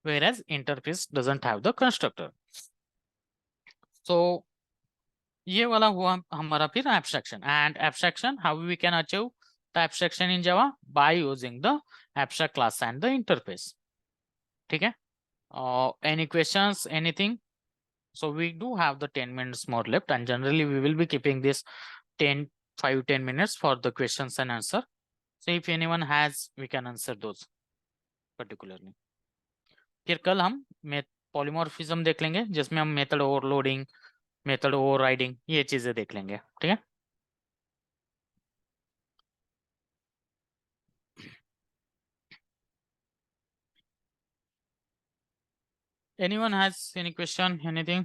whereas interface doesn't have the constructor. So ये वाला हुआ हमारा फिर abstraction, and abstraction how we can achieve the abstraction in Java by using the abstract class and the interface, ठीक है। any questions, anything? So we do have the 10 minutes more left and generally we will be keeping this 10 minutes for the questions and answer. So if anyone has, we can answer those particularly. फिर कल हम polymorphism देख लेंगे जिसमें हम method overloading, method overriding ये चीजें देख लेंगे, ठीक है। Anyone has any question, anything?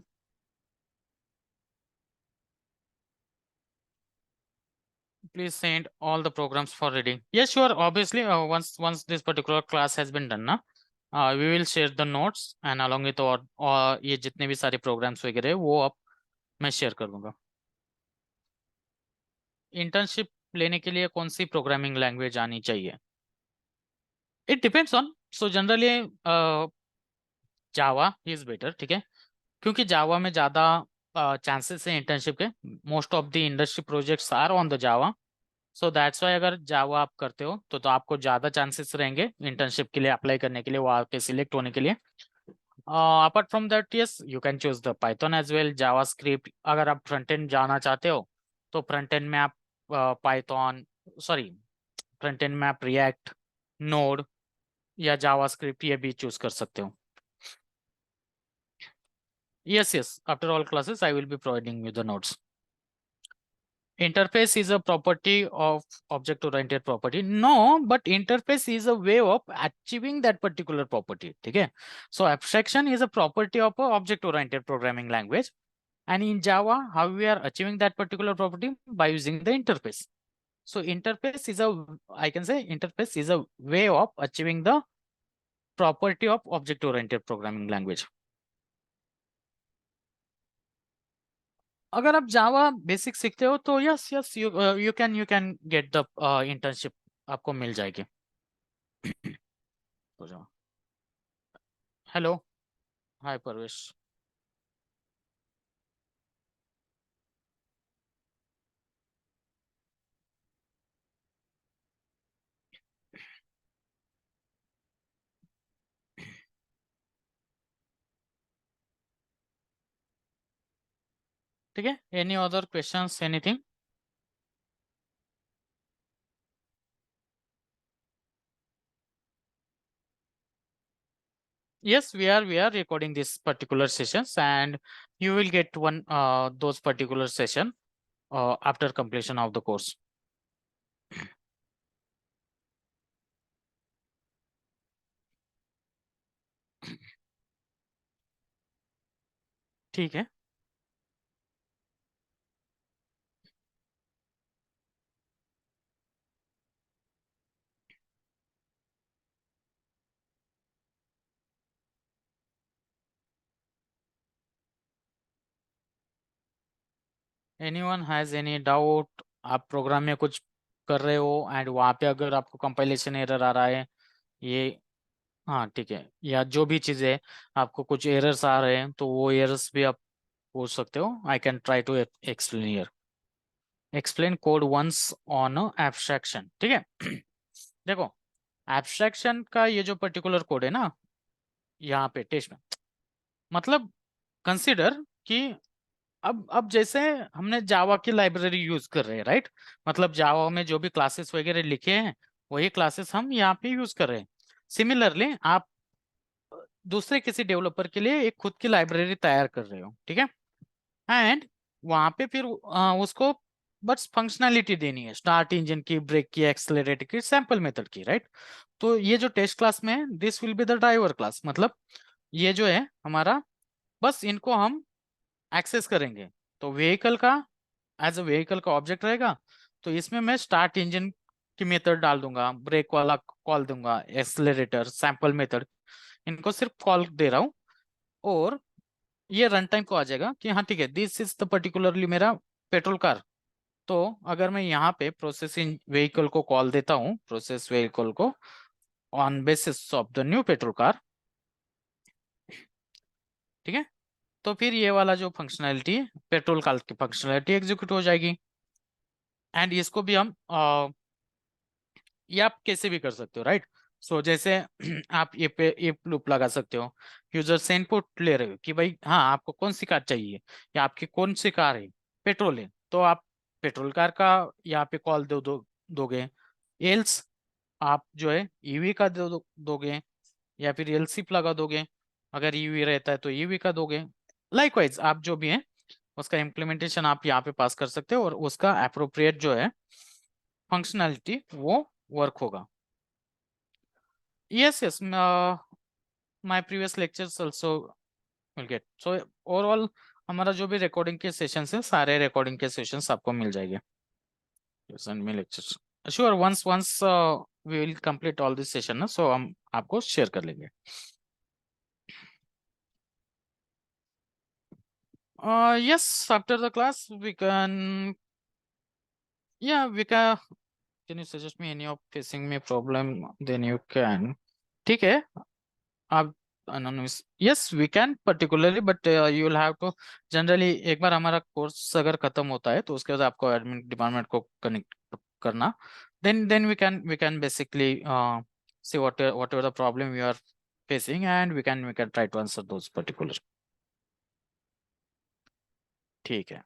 Please send all the programs for reading. Yes, sure. Obviously, once this particular class has been done, ना, we will share the notes and along with और ये जितने भी सारे programs वगैरह है वो अब मैं शेयर कर दूंगा। इंटर्नशिप लेने के लिए कौन सी प्रोग्रामिंग लैंग्वेज आनी चाहिए? It depends on, so generally Java is better, ठीक है, क्योंकि जावा में ज़्यादा चांसेस हैं इंटर्नशिप के। Most of the industry projects are on the Java, so that's why अगर जावा आप करते हो तो आपको ज़्यादा चांसेस रहेंगे इंटर्नशिप के लिए अप्लाई करने के लिए, वहाँ पे सिलेक्ट होने के लिए। Apart from that yes you can choose the Python as well, JavaScript. अगर आप फ्रंट एंड जाना चाहते हो तो फ्रंट एंड में आप पाइथन, सॉरी, फ्रंट एंड में आप रिएक्ट, नोड या जावा स्क्रिप्ट ये भी चूज कर सकते हो। Yes, after all classes I will be providing you the notes. Interface is a property of object oriented property. No, but interface is a way of achieving that particular property, ठीक है। So abstraction is a property of a object oriented programming language, and in Java how we are achieving that particular property by using the interface. So interface is a, I can say interface is a way of achieving the property of object oriented programming language. अगर आप जावा basic सीखते हो तो yes yes you can get the internship, आपको मिल जाएगी। हो जाओ। Hello. हाय परवेश। ठीक है, any other questions, anything? Yes, we are recording this particular sessions, and you will get one those particular session after completion of the course. ठीक है। Anyone has any doubt? आप programme में कुछ कर रहे हो एंड वहाँ पे अगर आपको कंपाइलेशन एरर आ रहा है, ये, हाँ ठीक है, या जो भी चीज़ें आपको कुछ एरर्स आ रहे हैं तो वो एरर्स भी आप पूछ सकते हो। I can try to explain here. Explain code once on abstraction, ठीक है। देखो, एब्स्ट्रैक्शन का ये जो पर्टिकुलर कोड है ना, यहाँ पे टेस्ट में, मतलब कंसिडर कि अब जैसे हमने जावा की लाइब्रेरी यूज कर रहे हैं, राइट? मतलब जावा में जो भी क्लासेस वगैरह लिखे हैं वही क्लासेस हम यहाँ पे यूज कर रहे हैं। सिमिलरली आप दूसरे किसी डेवलपर के लिए एक खुद की लाइब्रेरी तैयार कर रहे हो, ठीक है। एंड वहां पे फिर उसको बस फंक्शनैलिटी देनी है, स्टार्ट इंजन की, ब्रेक की, एक्सेलरेटर की, सैंपल मेथड की, राइट? तो ये जो टेस्ट क्लास में है, this will be the driver class, मतलब ये जो है हमारा, बस इनको हम एक्सेस करेंगे। तो व्हीकल का, एज अ व्हीकल का ऑब्जेक्ट रहेगा, तो इसमें मैं स्टार्ट इंजन की मेथड डाल दूंगा, ब्रेक वाला कॉल दूंगा, एक्सेलरेटर, सैंपल मेथड, इनको सिर्फ कॉल दे रहा हूँ। और ये रन टाइम को आ जाएगा कि हाँ ठीक है, दिस इज द पर्टिकुलरली मेरा पेट्रोल कार। तो अगर मैं यहाँ पे प्रोसेसिंग व्हीकल को कॉल देता हूँ, प्रोसेस व्हीकल को on basis of the new petrol car, ठीक है, तो फिर ये वाला जो फंक्शनैलिटी, पेट्रोल कार की फंक्शनैलिटी एग्जीक्यूट हो जाएगी। एंड इसको भी हम ये आप कैसे भी कर सकते हो, राइट? सो जैसे आप ये पे इफ लूप लगा सकते हो, यूजर से इनपुट ले रहे हो कि भाई हाँ आपको कौन सी कार चाहिए, या आपकी कौन सी कार है, पेट्रोल है तो आप पेट्रोल कार का यहाँ पे कॉल दोगे। एल्स आप जो है ईवी का दोगे, या फिर एलसीप लगा दोगे, अगर ईवी रहता है तो ईवी का दोगे। लाइकवाइज आप जो भी है उसका इम्प्लीमेंटेशन आप यहाँ पे पास कर सकते हो, और उसका अप्रोप्रिएट जो है फंक्शनैलिटी वो वर्क होगा। Yes, yes. My previous lectures also will get. So overall हमारा जो भी रिकॉर्डिंग के सेशंस है, सारे रिकॉर्डिंग के सेशंस आपको मिल जाएंगे। Send me lectures. Sure, once we will complete all this session ना, so हम आपको शेयर कर लेंगे। Yes, after the class we can, yeah, we can you suggest me any of facing me problem, then you can, ठीक है। आप anonymous, yes we can particularly, but you will have to, generally एक बार हमारा course अगर खत्म होता है तो उसके बाद आपको एडमिन डिपार्टमेंट को कनेक्ट करना, then we can basically see whatever the problem you are facing, and we can try to answer those particular। ठीक है।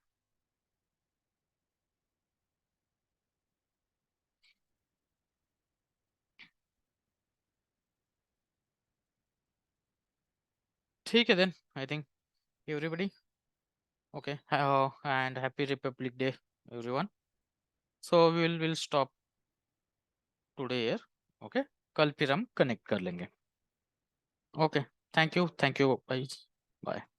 ठीक है, then I think everybody okay, and happy Republic Day everyone। So we'll stop today here, okay? कल फिर हम connect कर लेंगे। Okay, thank you, bye bye.